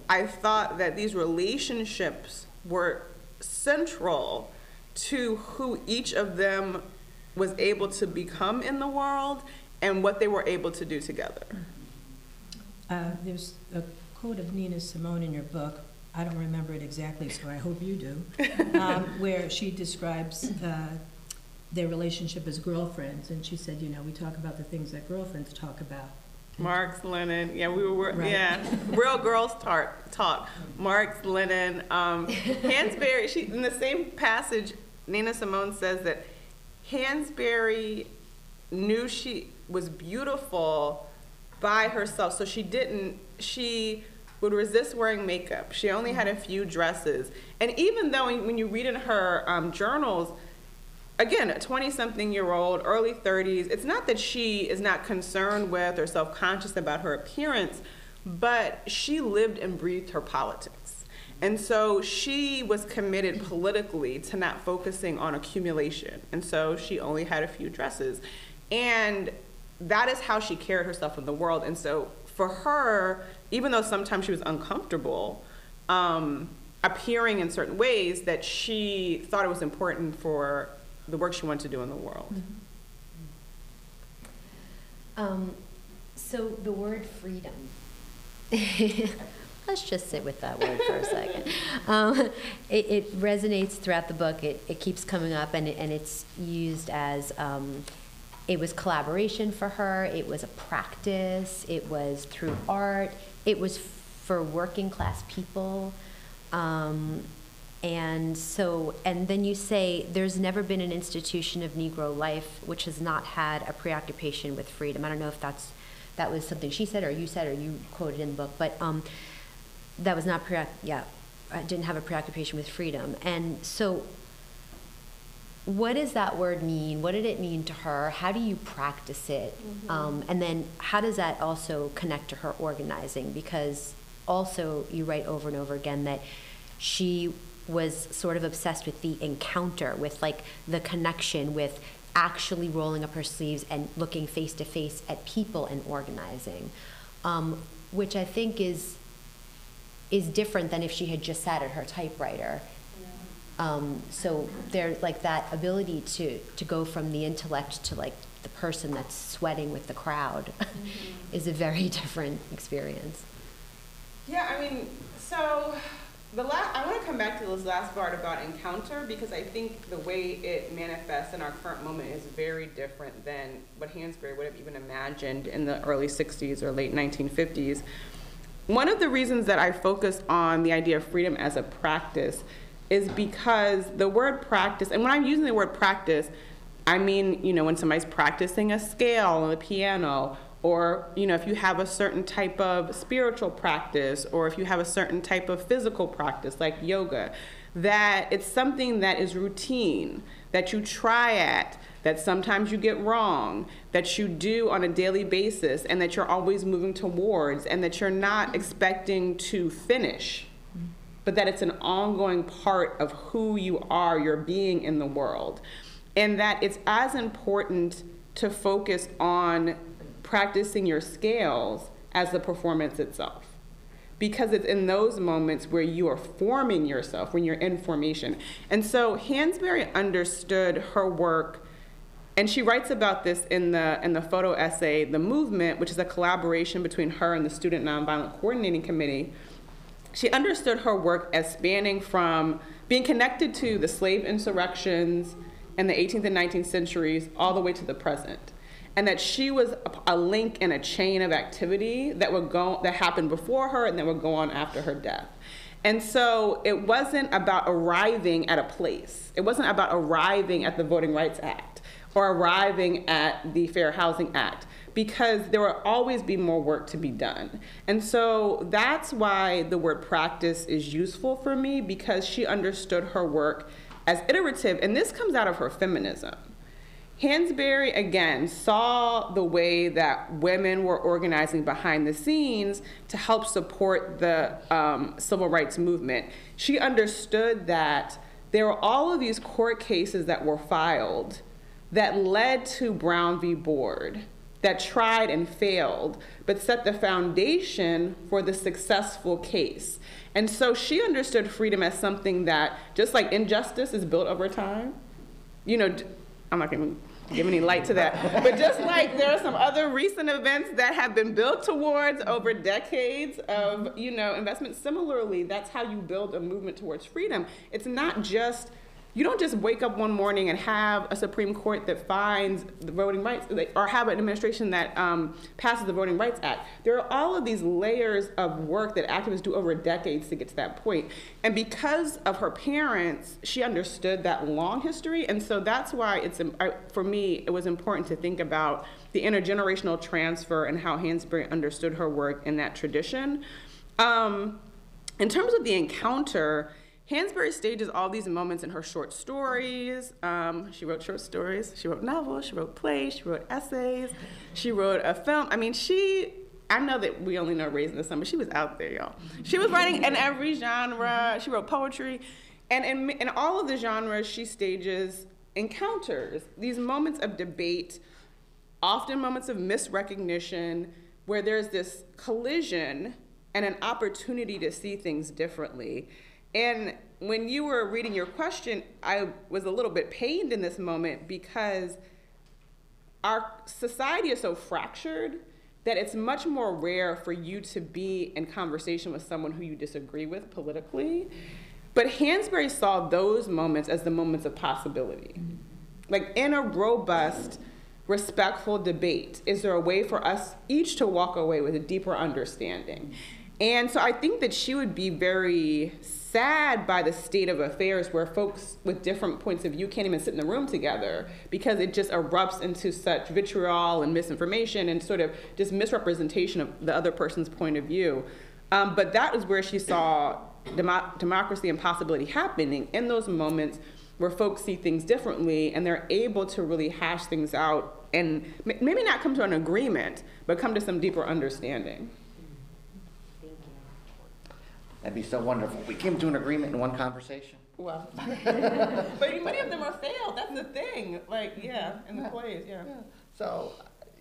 S6: I thought that these relationships were central to who each of them was able to become in the world and what they were able to do together.
S4: There's a quote of Nina Simone in your book, I don't remember it exactly, so I hope you do, where she describes their relationship as girlfriends, and she said, we talk about the things that girlfriends talk about.
S6: Marx, Lenin, we were,
S4: right.
S6: real girls talk. Marx, Lenin, Hansberry, in the same passage, Nina Simone says that Hansberry knew she was beautiful by herself, so she would resist wearing makeup. She only had a few dresses. And even though when you read in her journals, again, a 20-something-year-old, early 30s, it's not that she is not concerned with or self-conscious about her appearance, but she lived and breathed her politics. And so she was committed politically to not focusing on accumulation. And so she only had a few dresses. And that is how she carried herself in the world. And so for her, even though sometimes she was uncomfortable appearing in certain ways, that she thought it was important for the work she wanted to do in the world.
S5: So the word freedom, let's just sit with that word for a second. It resonates throughout the book. It keeps coming up, and it's used as, it was collaboration for her, it was a practice, it was through art, it was for working class people. And then you say there's never been an institution of Negro life which has not had a preoccupation with freedom. I don't know if that was something she said or you said or you quoted in the book, but that was not didn't have a preoccupation with freedom. And so what does that word mean? What did it mean to her? How do you practice it? And then how does that also connect to her organizing? Because also you write over and over again that she was sort of obsessed with the encounter, with like the connection, with actually rolling up her sleeves and looking face to face at people and organizing. which I think is different than if she had just sat at her typewriter. So there's like that ability to go from the intellect to like the person that's sweating with the crowd is a very different experience.
S6: Yeah, I mean, so I want to come back to this last part about encounter, because I think the way it manifests in our current moment is very different than what Hansberry would have even imagined in the early 60s or late 1950s. One of the reasons that I focused on the idea of freedom as a practice is because the word practice, and when I'm using the word practice, I mean, you know, when somebody's practicing a scale on the piano, or, you know, if you have a certain type of spiritual practice, or if you have a certain type of physical practice like yoga, that it's something that is routine, that you try at, that sometimes you get wrong, that you do on a daily basis, and that you're always moving towards, and that you're not expecting to finish, but that it's an ongoing part of who you are, your being in the world. And that it's as important to focus on practicing your scales as the performance itself. Because it's in those moments where you are forming yourself, when you're in formation. And so Hansberry understood her work, and she writes about this in the photo essay, The Movement, which is a collaboration between her and the Student Nonviolent Coordinating Committee. She understood her work as spanning from being connected to the slave insurrections in the 18th and 19th centuries all the way to the present. And that she was a link in a chain of activity that happened before her and that would go on after her death. And so it wasn't about arriving at a place. It wasn't about arriving at the Voting Rights Act or arriving at the Fair Housing Act, because there will always be more work to be done. And so that's why the word practice is useful for me, because she understood her work as iterative, and this comes out of her feminism. Hansberry, again, saw the way that women were organizing behind the scenes to help support the civil rights movement. She understood that there were all of these court cases that were filed that led to Brown v. Board, that tried and failed, but set the foundation for the successful case. And so she understood freedom as something that, just like injustice is built over time, you know, I'm not going to give any light to that, but just like there are some other recent events that have been built towards over decades of, you know, investment, similarly, that's how you build a movement towards freedom. It's not just, you don't just wake up one morning and have a Supreme Court that finds the voting rights, or have an administration that passes the Voting Rights Act. There are all of these layers of work that activists do over decades to get to that point. And because of her parents, she understood that long history. And so that's why it's, for me, it was important to think about the intergenerational transfer and how Hansberry understood her work in that tradition. In terms of the encounter, Hansberry stages all these moments in her short stories. She wrote short stories, she wrote novels, she wrote plays, she wrote essays, she wrote a film. I mean, I know that we only know Raising the Sun, but she was out there, y'all. She was writing in every genre. She wrote poetry. And in all of the genres, she stages encounters, these moments of debate, often moments of misrecognition, where there's this collision and an opportunity to see things differently. And when you were reading your question, I was a little bit pained in this moment, because our society is so fractured that it's much more rare for you to be in conversation with someone who you disagree with politically. But Hansberry saw those moments as the moments of possibility. Like, in a robust, respectful debate, is there a way for us each to walk away with a deeper understanding? And so I think that she would be very sad by the state of affairs where folks with different points of view can't even sit in the room together, because it just erupts into such vitriol and misinformation and sort of just misrepresentation of the other person's point of view. But that is where she saw democracy and possibility happening, in those moments where folks see things differently and they're able to really hash things out and maybe not come to an agreement, but come to some deeper understanding.
S7: That'd be so wonderful. We came to an agreement in one conversation.
S6: Well, but many of them are failed. That's the thing. Like, yeah, in the plays, yeah.
S7: So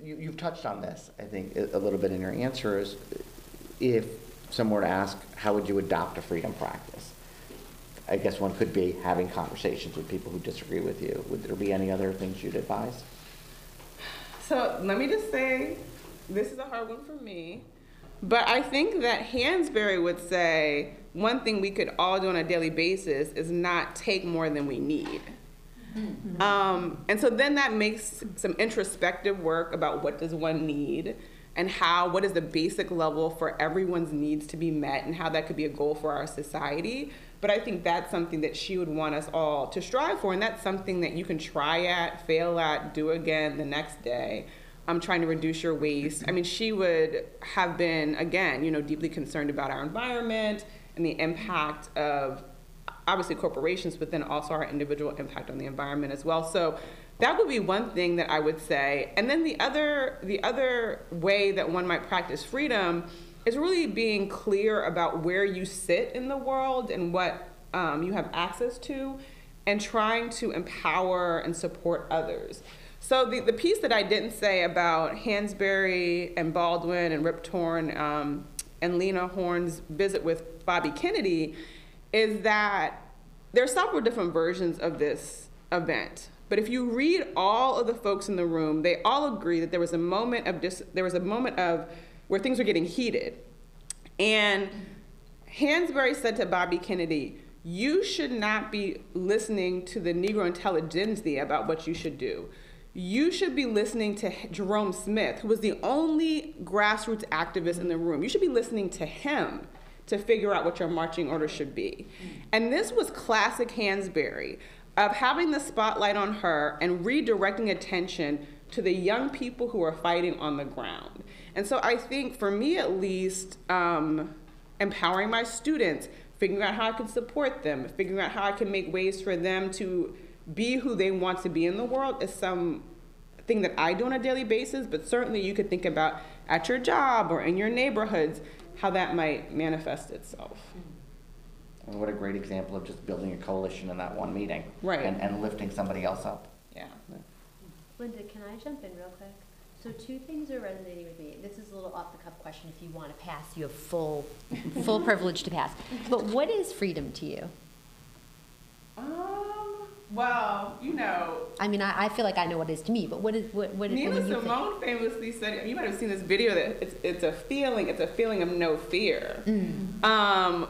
S7: you've touched on this, I think, a little bit in your answers. if someone were to ask, how would you adopt a freedom practice? I guess one could be having conversations with people who disagree with you. Would there be any other things you'd advise?
S6: So let me just say, this is a hard one for me, but I think that Hansberry would say one thing we could all do on a daily basis is not take more than we need. And so then that makes some introspective work about what does one need and what is the basic level for everyone's needs to be met and how that could be a goal for our society. But I think that's something that she would want us all to strive for, and that's something that you can try at, fail at, do again the next day. I'm trying to reduce your waste. I mean, she would have been, again, deeply concerned about our environment and the impact of obviously corporations, but then also our individual impact on the environment as well. So that would be one thing that I would say. And then the other way that one might practice freedom is really being clear about where you sit in the world and what you have access to, and trying to empower and support others. So the piece that I didn't say about Hansberry and Baldwin and Rip Torn and Lena Horne's visit with Bobby Kennedy is that there are several different versions of this event. But if you read all of the folks in the room, they all agree that there was a moment of where things were getting heated. And Hansberry said to Bobby Kennedy, you should not be listening to the Negro intelligentsia about what you should do. You should be listening to Jerome Smith, who was the only grassroots activist in the room. You should be listening to him to figure out what your marching order should be. And this was classic Hansberry, of having the spotlight on her and redirecting attention to the young people who are fighting on the ground. And so I think, for me at least, empowering my students, figuring out how I can support them, figuring out how I can make ways for them to be who they want to be in the world is something that I do on a daily basis, but certainly you could think about at your job or in your neighborhoods how that might manifest itself.
S7: And what a great example of just building a coalition in that one meeting.
S6: Right.
S7: And lifting somebody else up.
S6: Yeah.
S5: Linda, can I jump in real quick? So two things are resonating with me. This is a little off-the-cuff question. If you want to pass, you have full privilege to pass. But what is freedom to you?
S6: Well,
S5: I mean, I feel like I know what it is to me, but what
S6: Nina Simone famously said, you might have seen this video, that it's a feeling of no fear,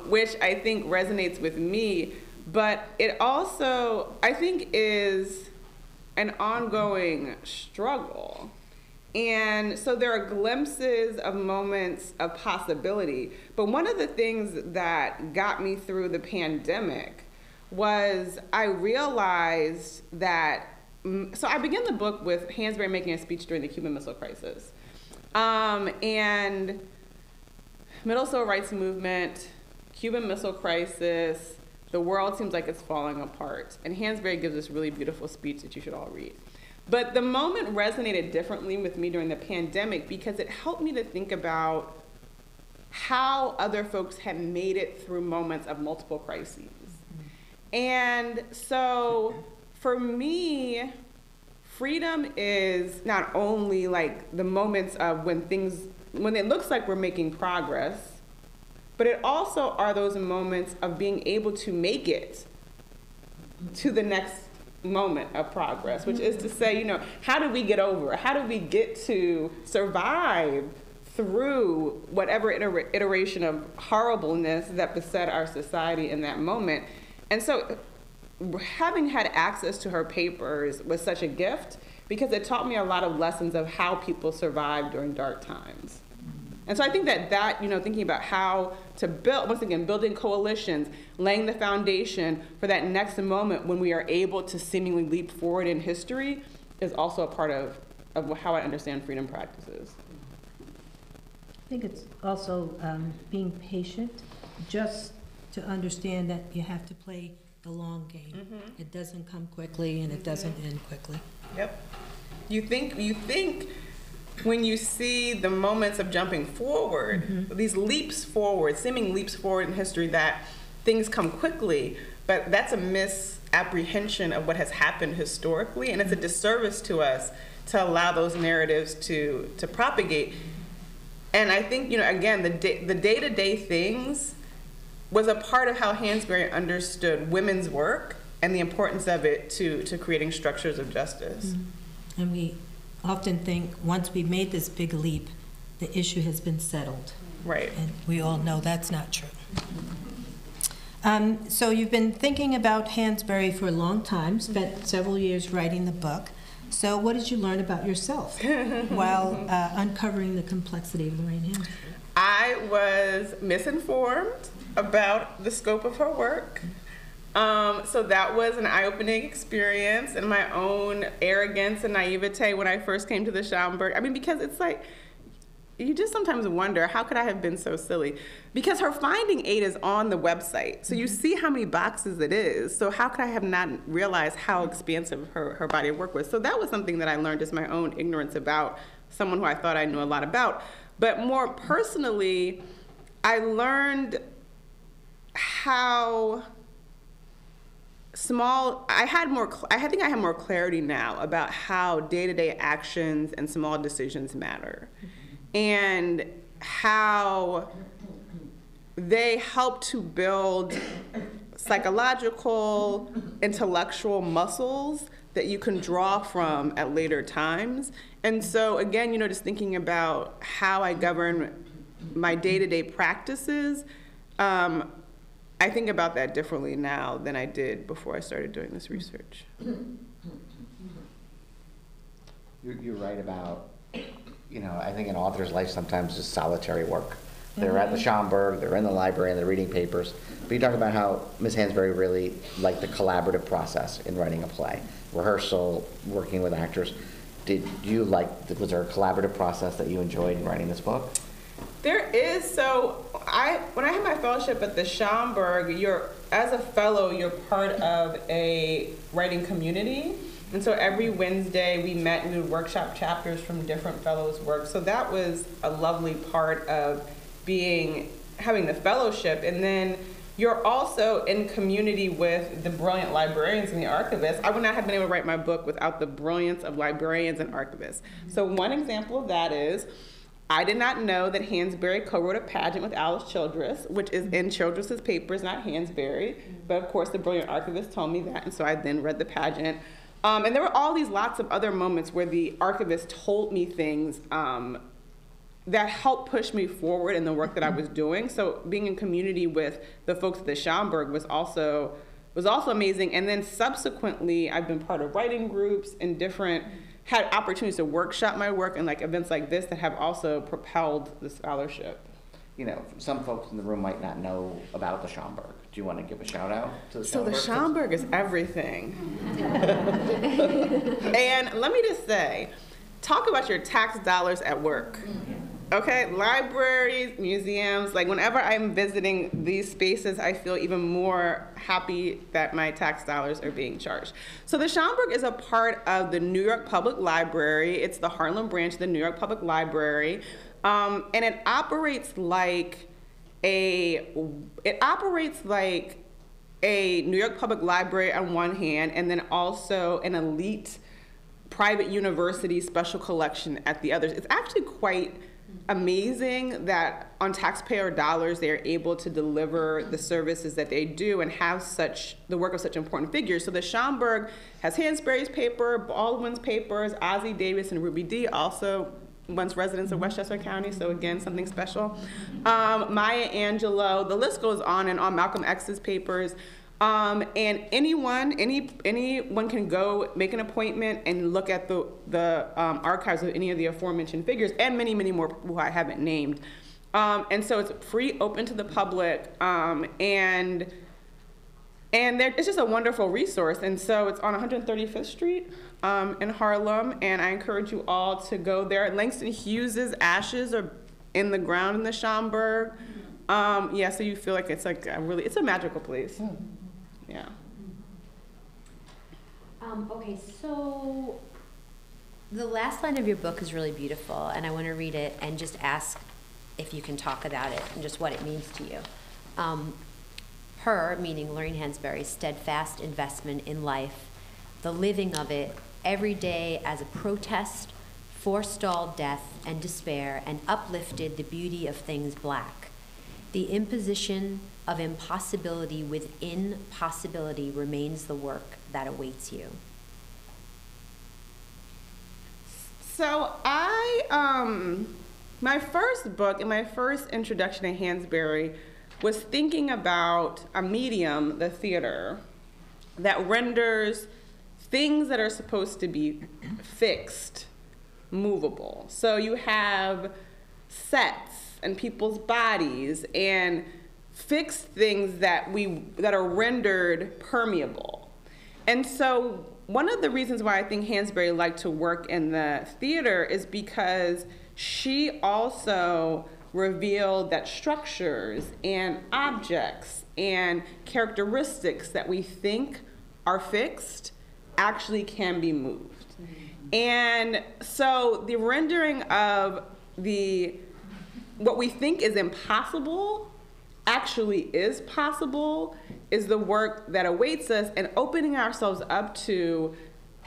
S6: which I think resonates with me, but it also, I think, is an ongoing struggle. And so there are glimpses of moments of possibility, but one of the things that got me through the pandemic was I realized that, so I began the book with Hansberry making a speech during the Cuban Missile Crisis. And Middle Civil Rights Movement, Cuban Missile Crisis, the world seems like it's falling apart. And Hansberry gives this really beautiful speech that you should all read. But the moment resonated differently with me during the pandemic because it helped me to think about how other folks had made it through moments of multiple crises. And so for me, freedom is not only like the moments of when it looks like we're making progress, but it also are those moments of being able to make it to the next moment of progress, which is to say, how do we get over? How do we get to survive through whatever iteration of horribleness that beset our society in that moment? And so having had access to her papers was such a gift because it taught me a lot of lessons of how people survive during dark times. And so I think that thinking about how to build, once again, building coalitions, laying the foundation for that next moment when we are able to seemingly leap forward in history is also a part of how I understand freedom practices.
S4: I think it's also being patient, just to understand that you have to play the long game. Mm-hmm. It doesn't come quickly and it doesn't end quickly.
S6: Yep. You think when you see the moments of jumping forward, these leaps forward, seeming leaps forward in history, that things come quickly, but that's a misapprehension of what has happened historically, and it's a disservice to us to allow those narratives to propagate. And I think, again, the day-to-day things was a part of how Hansberry understood women's work and the importance of it to creating structures of justice.
S4: Mm-hmm. And we often think once we made this big leap, the issue has been settled.
S6: Right.
S4: And we all know that's not true. So you've been thinking about Hansberry for a long time, spent several years writing the book. So what did you learn about yourself while uncovering the complexity of Lorraine Hansberry?
S6: I was misinformed about the scope of her work. So that was an eye-opening experience, and my own arrogance and naivete when I first came to the Schomburg. I mean, because it's like, you just sometimes wonder, how could I have been so silly? Because her finding aid is on the website. So you see how many boxes it is. So how could I have not realized how expansive her body of work was? So that was something that I learned, just my own ignorance about someone who I thought I knew a lot about. But more personally, I learned how small, I think I have more clarity now about how day-to-day actions and small decisions matter. And how they help to build psychological, intellectual muscles that you can draw from at later times. And so again, just thinking about how I govern my day-to-day practices, I think about that differently now than I did before I started doing this research.
S7: You're right about, I think an author's life sometimes is solitary work. They're at the Schomburg, they're in the library, and they're reading papers. But you talk about how Ms. Hansberry really liked the collaborative process in writing a play, rehearsal, working with actors. Was there a collaborative process that you enjoyed in writing this book?
S6: There is. So when I had my fellowship at the Schomburg, as a fellow, you're part of a writing community. And so every Wednesday we met and we would workshop chapters from different fellows' work. So that was a lovely part of having the fellowship. And then you're also in community with the brilliant librarians and the archivists. I would not have been able to write my book without the brilliance of librarians and archivists. So one example of that is, I did not know that Hansberry co-wrote a pageant with Alice Childress, which is in Childress's papers, not Hansberry. But of course the brilliant archivist told me that, and so I then read the pageant. And there were lots of other moments where the archivist told me things that helped push me forward in the work that I was doing. So being in community with the folks at the Schomburg was also amazing. And then subsequently, I've been part of writing groups and had opportunities to workshop my work and events like this that have also propelled the scholarship.
S7: Some folks in the room might not know about the Schomburg. Do you want to give a shout out to the Schomburg?
S6: So the Schomburg is everything. And let me just say, talk about your tax dollars at work. Okay, libraries, museums, whenever I'm visiting these spaces, I feel even more happy that my tax dollars are being charged. So the Schomburg is a part of the New York Public Library. It's the Harlem branch of the New York Public Library. And it operates like a New York Public Library on one hand, and then also an elite private university special collection at the others. It's actually quite amazing that on taxpayer dollars they are able to deliver the services that they do and have the work of such important figures. So the Schomburg has Hansberry's paper, Baldwin's papers, Ossie Davis and Ruby Dee, also once residents of Westchester County, so again, something special. Maya Angelou, the list goes on and on, Malcolm X's papers. And anyone can go make an appointment and look at the archives of any of the aforementioned figures and many, many more who I haven't named. And so it's free, open to the public, and it's just a wonderful resource. And so it's on 135th Street in Harlem, and I encourage you all to go there. Langston Hughes's ashes are in the ground in the Schomburg. So you feel like it's it's a magical place. Yeah.
S5: Okay, so the last line of your book is really beautiful, and I want to read it and just ask if you can talk about it and just what it means to you. Her, meaning Lorraine Hansberry's steadfast investment in life, the living of it every day as a protest forestalled death and despair, and uplifted the beauty of things black. The imposition of impossibility within possibility remains the work that awaits you.
S6: So my first book and my first introduction to Hansberry was thinking about a medium, the theater, that renders things that are supposed to be fixed, movable. So you have sets and people's bodies and fixed things that are rendered permeable. And so one of the reasons why I think Hansberry liked to work in the theater is because she also revealed that structures and objects and characteristics that we think are fixed actually can be moved. And so the rendering of what we think is impossible actually is possible is the work that awaits us, and opening ourselves up to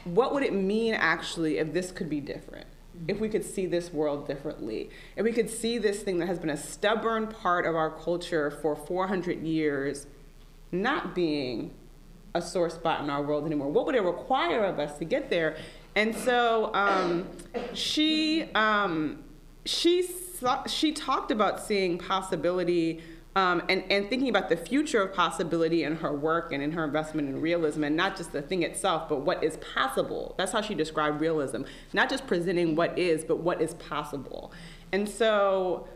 S6: what would it mean actually if this could be different, if we could see this world differently, if we could see this thing that has been a stubborn part of our culture for 400 years not being a sore spot in our world anymore. What would it require of us to get there? And so she talked about seeing possibility and thinking about the future of possibility in her work and in her investment in realism, and not just the thing itself, but what is possible. That's how she described realism. Not just presenting what is, but what is possible. And so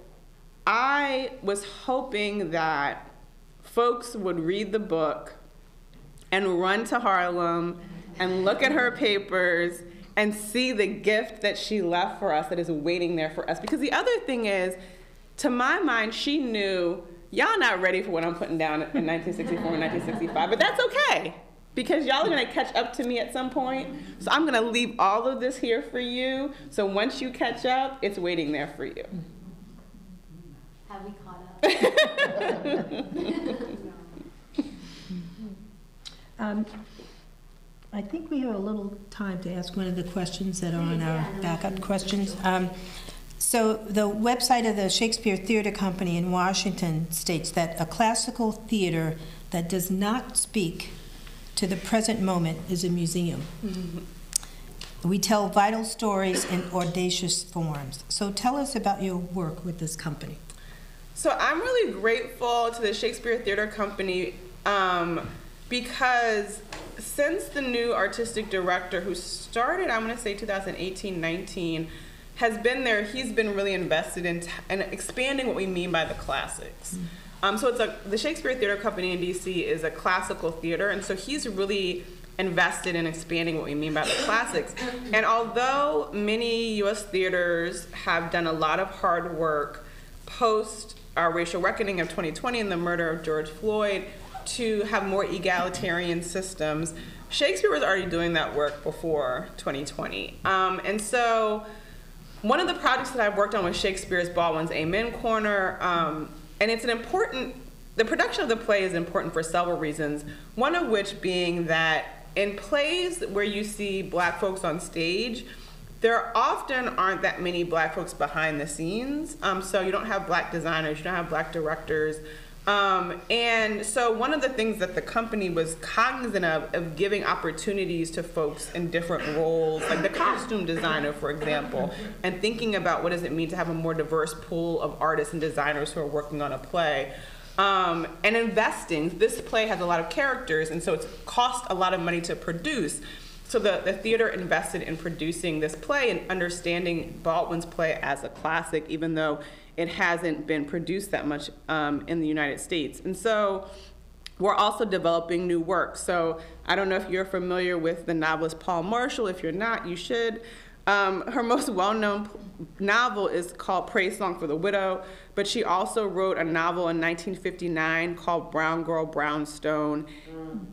S6: I was hoping that folks would read the book and run to Harlem and look at her papers and see the gift that she left for us that is waiting there for us. Because the other thing is, to my mind, she knew, y'all not ready for what I'm putting down in 1964 and 1965, but that's okay, because y'all are gonna catch up to me at some point. So I'm gonna leave all of this here for you, so once you catch up, it's waiting there for you.
S5: Have we caught up?
S4: I think we have a little time to ask one of the questions that are on our backup questions. So the website of the Shakespeare Theater Company in Washington states that a classical theater that does not speak to the present moment is a museum. Mm-hmm. We tell vital stories in audacious forms. So tell us about your work with this company.
S6: So I'm really grateful to the Shakespeare Theater Company because since the new artistic director, who started, I'm going to say 2018-19, has been there, he's been really invested in expanding what we mean by the classics. So the Shakespeare Theater Company in DC is a classical theater, and so he's really invested in expanding what we mean by the classics. And although many U.S. theaters have done a lot of hard work post our racial reckoning of 2020 and the murder of George Floyd to have more egalitarian systems, Shakespeare was already doing that work before 2020. And so one of the projects that I've worked on with Shakespeare is Baldwin's Amen Corner, and it's the production of the play is important for several reasons, one of which being that in plays where you see black folks on stage, there often aren't that many black folks behind the scenes, so you don't have black designers, you don't have black directors, and so one of the things that the company was cognizant of giving opportunities to folks in different roles, like the costume designer, for example, and thinking about what does it mean to have a more diverse pool of artists and designers who are working on a play. And investing, this play has a lot of characters, and so it's cost a lot of money to produce. So the theater invested in producing this play and understanding Baldwin's play as a classic, even though it hasn't been produced that much in the United States. And so we're also developing new work. So I don't know if you're familiar with the novelist Paul Marshall. If you're not, you should. Her most well-known novel is called Praise Song for the Widow, but she also wrote a novel in 1959 called Brown Girl, Brown Stone.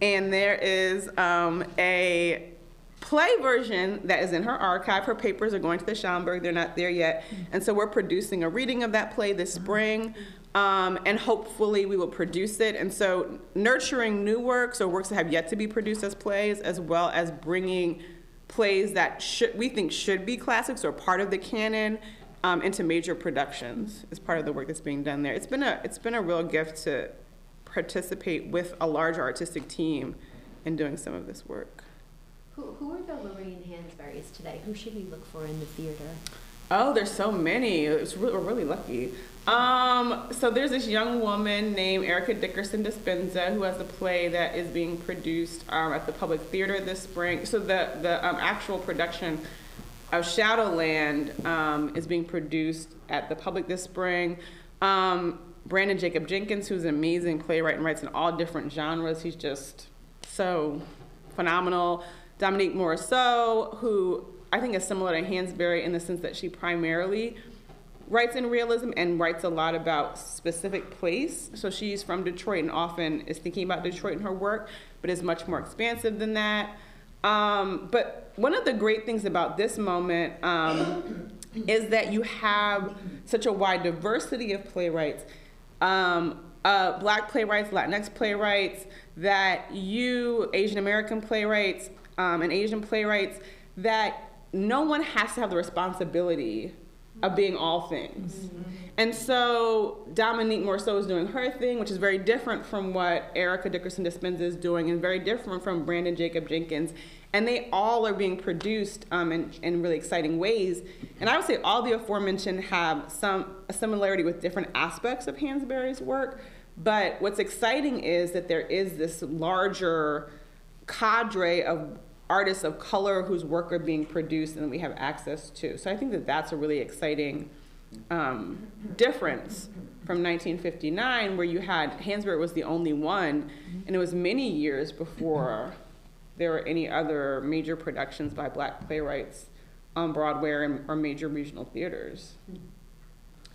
S6: And there is a play version that is in her archive. Her papers are going to the Schomburg. They're not there yet. And so we're producing a reading of that play this spring, and hopefully we will produce it. And so nurturing new works or works that have yet to be produced as plays, as well as bringing plays that we think should be classics or part of the canon into major productions as part of the work that's being done there. It's been a real gift to participate with a large artistic team in doing some of this work.
S5: Who are the Lorraine Hansberrys today? Who should we look for in the theater?
S6: Oh, there's so many. We're really lucky. So there's this young woman named Erica Dickerson Dispenza who has a play that is being produced at the Public Theater this spring. So the actual production of Shadowland is being produced at the Public this spring. Brandon Jacob Jenkins, who's an amazing playwright and writes in all different genres. He's just so phenomenal. Dominique Morisseau, who I think is similar to Hansberry in the sense that she primarily writes in realism and writes a lot about specific place. So she's from Detroit and often is thinking about Detroit in her work, but is much more expansive than that. But one of the great things about this moment is that you have such a wide diversity of playwrights, Black playwrights, Latinx playwrights, Asian American playwrights, and Asian playwrights, that no one has to have the responsibility of being all things. Mm-hmm. And so Dominique Morisseau is doing her thing, which is very different from what Erica Dickerson Dispenza is doing and very different from Brandon Jacob Jenkins. And they all are being produced in really exciting ways. And I would say all the aforementioned have a similarity with different aspects of Hansberry's work. But what's exciting is that there is this larger cadre of artists of color whose work are being produced and we have access to. So I think that that's a really exciting difference from 1959, where you had, Hansberry was the only one, and it was many years before there were any other major productions by Black playwrights on Broadway or major regional theaters.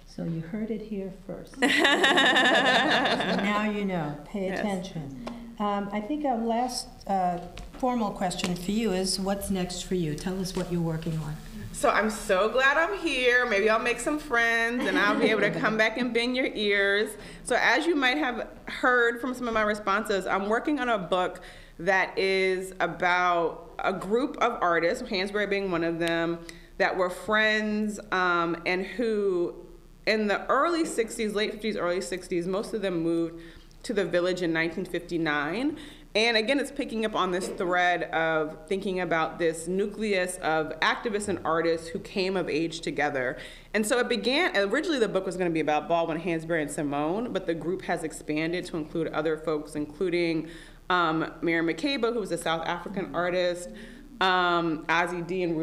S4: So you heard it here first. So now you know. Pay attention. I think our last formal question for you is, what's next for you? Tell us what you're working on.
S6: So I'm so glad I'm here. Maybe I'll make some friends and I'll be able to come back and bend your ears. So as you might have heard from some of my responses, I'm working on a book that is about a group of artists, Hansberry being one of them, that were friends and who in the early 60s, late 50s, early 60s, most of them moved to the Village in 1959. And again, it's picking up on this thread of thinking about this nucleus of activists and artists who came of age together. And so it began, originally the book was going to be about Baldwin, Hansberry, and Simone, but the group has expanded to include other folks, including Miriam Makeba, who was a South African artist, Ozzie Davis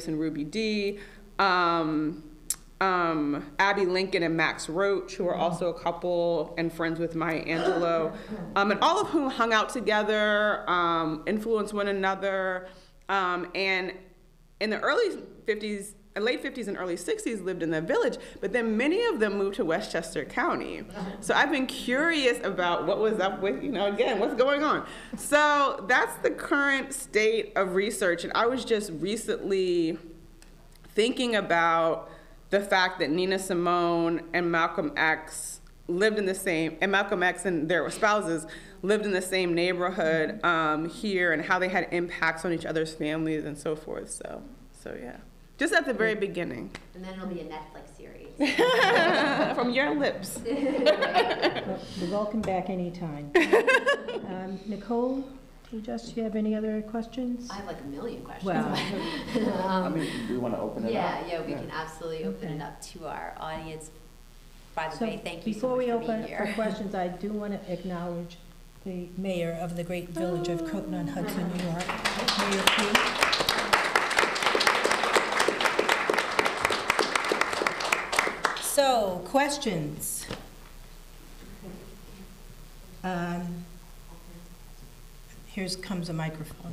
S6: and Ruby Dee, Abby Lincoln and Max Roach, who are also a couple and friends with Maya Angelou, and all of whom hung out together, influenced one another, and in the late 50s and early 60s lived in the Village, but then many of them moved to Westchester County. So I've been curious about what was up with, again, what's going on. So that's the current state of research, and I was just recently thinking about the fact that Nina Simone and Malcolm X lived in the same, and Malcolm X and their spouses lived in the same neighborhood here, and how they had impacts on each other's families and so forth. So yeah, just at the very beginning.
S5: And then it'll be a Netflix series.
S6: From your lips.
S4: Well, you're welcome back anytime. Nicole? Do you have any other questions?
S5: I have like a million questions.
S4: Well,
S7: do we want to open it up?
S5: Yeah, we can absolutely open it up to our audience. By the way, thank you so
S4: before
S5: much
S4: we
S5: for
S4: open
S5: being here.
S4: for questions, I do want to acknowledge the mayor of the great village of Croton on Hudson, New York, Mayor Pugh. So, questions. Here comes a microphone.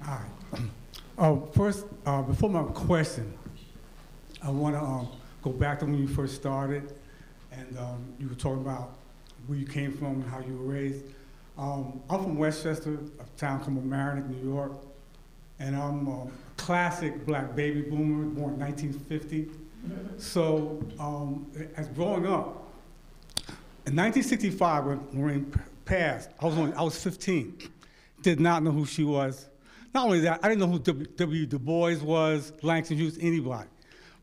S8: All right. First, before my question, I want to go back to when you first started, and you were talking about where you came from and how you were raised. I'm from Westchester, a town called Mamaroneck, New York, and I'm a classic Black baby boomer, born in 1950. So, as growing up, In 1965, when Lorraine passed, I was 15. Did not know who she was. Not only that, I didn't know who W. Du Bois was, Langston Hughes, anybody.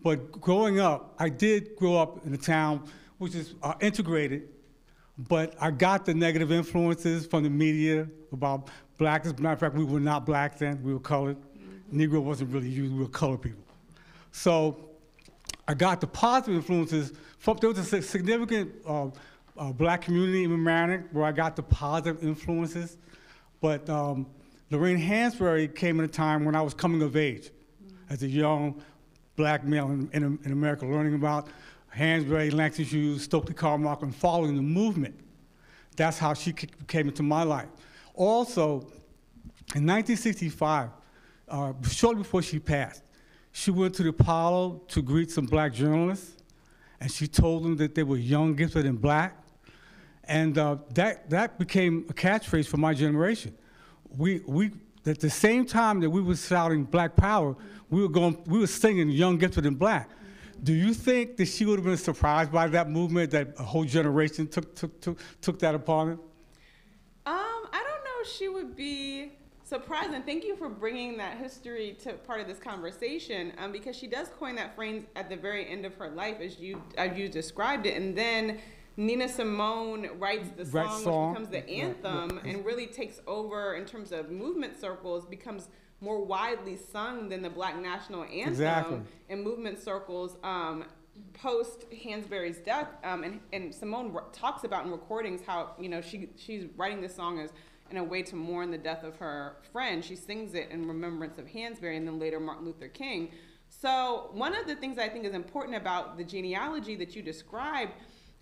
S8: But growing up, I did grow up in a town which is integrated, but I got the negative influences from the media about blackness. Matter of fact, we were not black then, we were colored. Negro wasn't really used, we were colored people. So I got the positive influences from, there was a significant black community in Mamaroneck where I got the positive influences. But Lorraine Hansberry came at a time when I was coming of age as a young black male in America, learning about Hansberry, Langston Hughes, Stokely Carmichael, and following the movement. That's how she came into my life. Also, in 1965, shortly before she passed, she went to the Apollo to greet some black journalists, and she told them that they were young, gifted, and black. And that became a catchphrase for my generation. We at the same time that we were shouting Black Power, we were singing Young, Gifted, and Black. Do you think that she would have been surprised by that movement, that a whole generation took that upon it?
S6: I don't know if she would be surprised, and thank you for bringing that history to part of this conversation, because she does coin that phrase at the very end of her life, as you described it, and then Nina Simone writes the song, which becomes the anthem, and really takes over in terms of movement circles, becomes more widely sung than the Black National Anthem in movement circles post Hansberry's death. And Simone talks about in recordings how, you know, she's writing this song as in a way to mourn the death of her friend. She sings it in remembrance of Hansberry and then later Martin Luther King. So one of the things I think is important about the genealogy that you described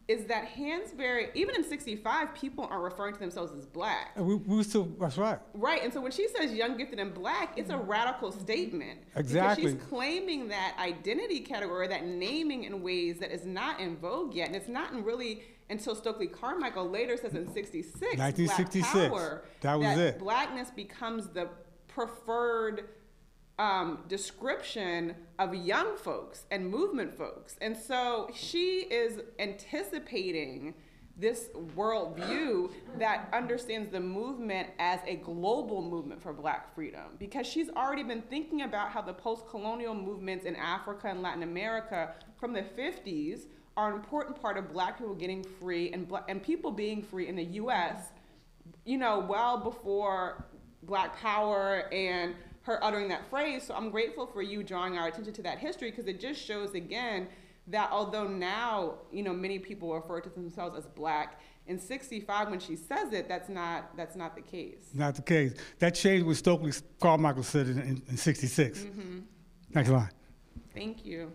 S6: is that Hansberry, even in 65, people aren't referring to themselves as black.
S8: We were still, that's right.
S6: Right, and so when she says young, gifted, and black, it's a radical statement.
S8: Exactly.
S6: Because she's claiming that identity category, that naming in ways that is not in vogue yet, and it's not in really until Stokely Carmichael later says in 66,
S8: 1966,
S6: Black Power,
S8: that was it.
S6: Blackness becomes the preferred description of young folks and movement folks. And so she is anticipating this worldview that understands the movement as a global movement for black freedom, because she's already been thinking about how the post-colonial movements in Africa and Latin America from the 50s are an important part of black people getting free and people being free in the US, you know, well before Black Power and her uttering that phrase. So I'm grateful for you drawing our attention to that history, because it just shows again that although now, you know, many people refer to themselves as black, in 65 when she says it, that's not the case.
S8: Not the case. That changed when Stokely Carmichael said it in 66. Mm-hmm. Next line.
S6: Thank you.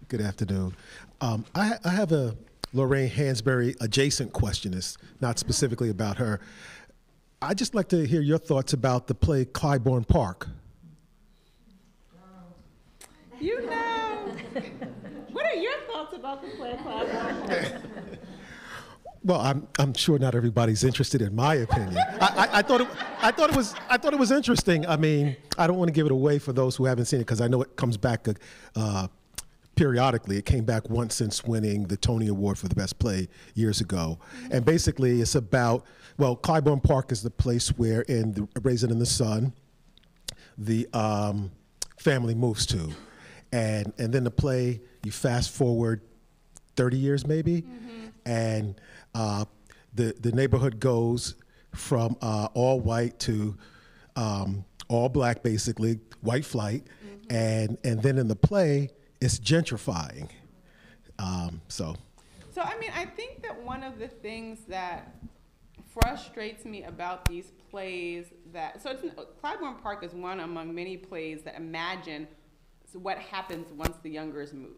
S9: Good afternoon. I have a Lorraine Hansberry adjacent question. It's not specifically about her. I'd just like to hear your thoughts about the play Clybourne Park.
S6: You know, what are your thoughts about the play Clybourne Park?
S9: Well, I'm sure not everybody's interested in my opinion. I thought it was interesting. I mean, I don't want to give it away for those who haven't seen it, because I know it comes back periodically. It came back once since winning the Tony Award for the best play years ago. And basically it's about, well, Clybourne Park is the place where in Raisin in the Sun, the family moves to. And then the play, you fast forward 30 years maybe, and the neighborhood goes from all white to all black, basically, white flight. And then in the play, it's gentrifying. So
S6: I mean, I think that one of the things that frustrates me about these plays Clybourne Park is one among many plays that imagine what happens once the youngers move.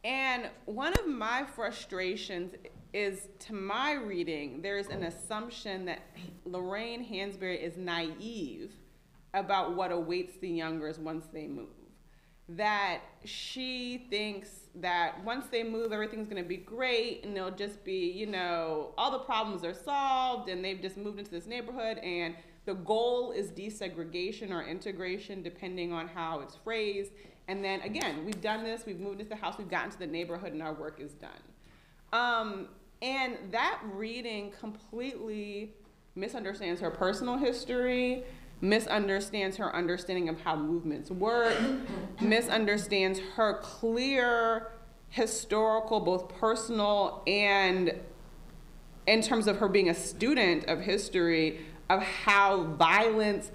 S6: And one of my frustrations is, to my reading, there's an assumption that Lorraine Hansberry is naive about what awaits the youngers once they move. That she thinks that once they move, everything's going to be great, and they'll just be, you know, all the problems are solved, and they've just moved into this neighborhood, and the goal is desegregation or integration, depending on how it's phrased, And then again, we've done this, we've moved into the house, we've gotten to the neighborhood, and our work is done. And that reading completely misunderstands her personal history, misunderstands her understanding of how movements work, misunderstands her clear historical, both personal and in terms of her being a student of history, of how violence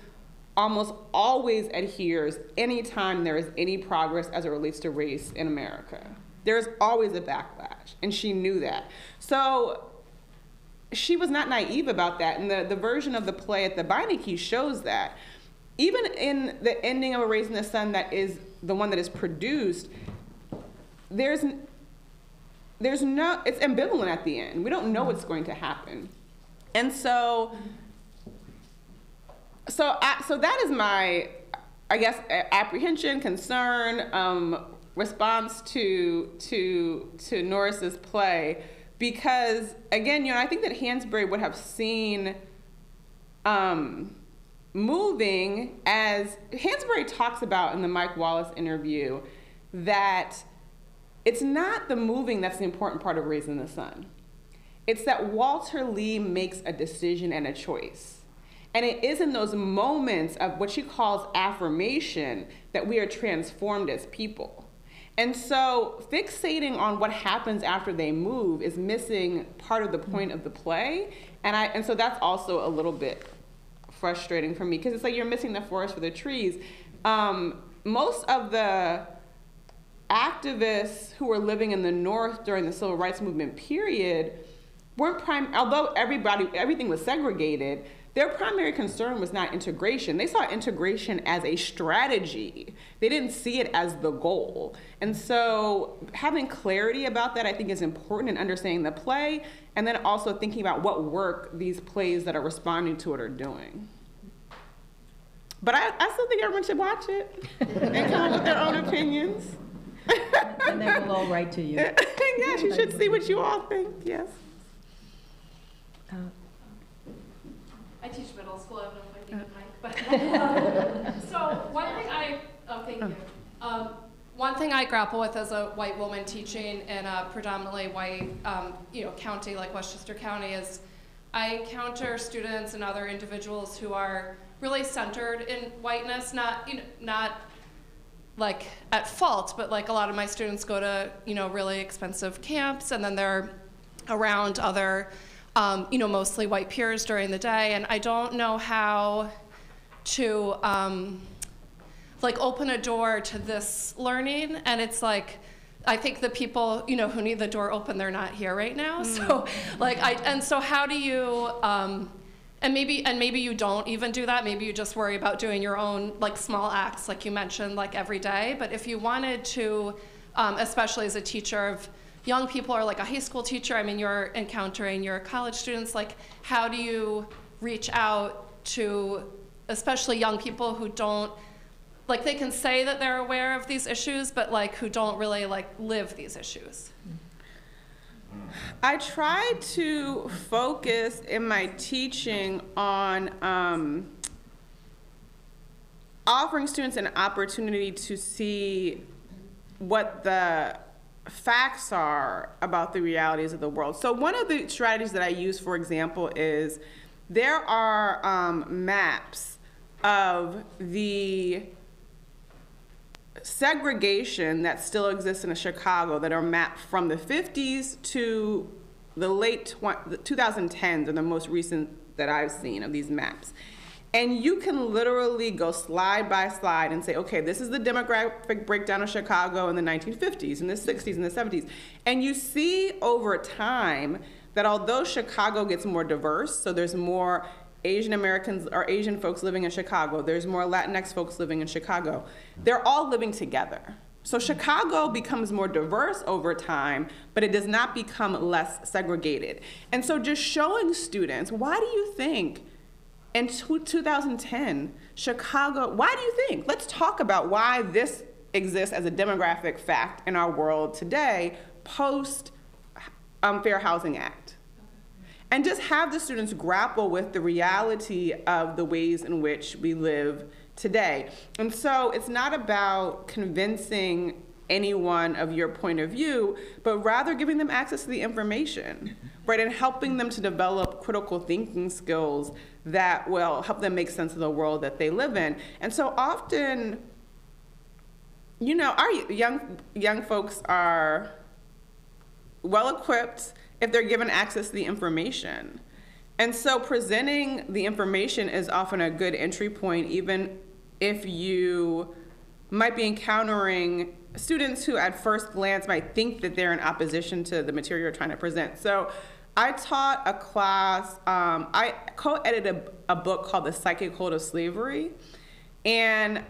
S6: almost always adheres anytime there is any progress as it relates to race in America. There's always a backlash, and she knew that. So she was not naive about that, and the version of the play at the Beinecke shows that. Even in the ending of A Raise in the Sun, that is the one that is produced, it's ambivalent at the end. We don't know what's going to happen. And so that is my, I guess, apprehension, concern, response to Norris's play, because again, I think that Hansberry would have seen moving as Hansberry talks about in the Mike Wallace interview, that it's not the moving that's the important part of Raising the Sun. It's that Walter Lee makes a decision and a choice. And it is in those moments of what she calls affirmation that we are transformed as people. And so fixating on what happens after they move is missing part of the point of the play. And so that's also a little bit frustrating for me, because it's like you're missing the forest for the trees. Most of the activists who were living in the North during the Civil Rights Movement period weren't although everything was segregated, their primary concern was not integration. They saw integration as a strategy. They didn't see it as the goal. And so having clarity about that, I think, is important in understanding the play, and then also thinking about what work these plays that are responding to it are doing. But I still think everyone should watch it and come up with their own opinions.
S2: And then we'll all write to you.
S6: Yes, you should see what you all think, yes.
S10: I teach middle school. I don't know if I need a mic, but so thank you. One thing I grapple with as a white woman teaching in a predominantly white, county like Westchester County is I encounter students and other individuals who are really centered in whiteness, not like at fault, but like a lot of my students go to really expensive camps, and then they're around other mostly white peers during the day, and I don't know how to open a door to this learning. And it's like, I think the people who need the door open, they're not here right now. So so how do you and maybe you don't even do that. Maybe you just worry about doing your own small acts, like you mentioned, every day. But if you wanted to, especially as a teacher of young people or a high school teacher, I mean, you're encountering your college students, how do you reach out to especially young people who don't, they can say that they're aware of these issues, but who don't really live these issues?
S6: I try to focus in my teaching on offering students an opportunity to see what the facts are about the realities of the world. So one of the strategies that I use, for example, is there are maps of the segregation that still exists in Chicago that are mapped from the 50s to the late 2010s are the most recent that I've seen of these maps. And you can literally go slide by slide and say, okay, this is the demographic breakdown of Chicago in the 1950s, and the 60s, and the 70s. And you see over time that although Chicago gets more diverse, so there's more Asian Americans or Asian folks living in Chicago, there's more Latinx folks living in Chicago, they're all living together. So Chicago becomes more diverse over time, but it does not become less segregated. And so just showing students, why do you think in 2010, Chicago, why do you think? Let's talk about why this exists as a demographic fact in our world today, post Fair Housing Act. And just have the students grapple with the reality of the ways in which we live today. And so it's not about convincing anyone of your point of view, but rather giving them access to the information, right? And helping them to develop critical thinking skills that will help them make sense of the world that they live in. And so often, you know, our young folks are well equipped if they're given access to the information. And so presenting the information is often a good entry point, even if you might be encountering students who at first glance might think that they're in opposition to the material you're trying to present. So I taught a class, I co-edited a book called The Psychic Code of Slavery. And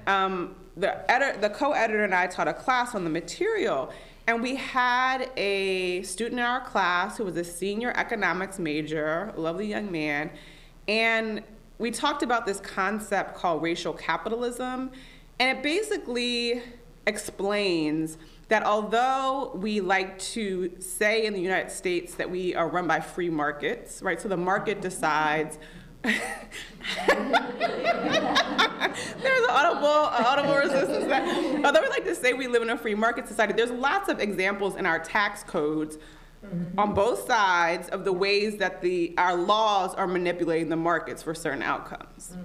S6: the co-editor and I taught a class on the material. And we had a student in our class who was a senior economics major, a lovely young man. And we talked about this concept called racial capitalism. And it basically explains that although we like to say in the United States that we are run by free markets, right? So the market decides. There's an audible resistance there. Although we like to say we live in a free market society, there's lots of examples in our tax codes on both sides of the ways that our laws are manipulating the markets for certain outcomes.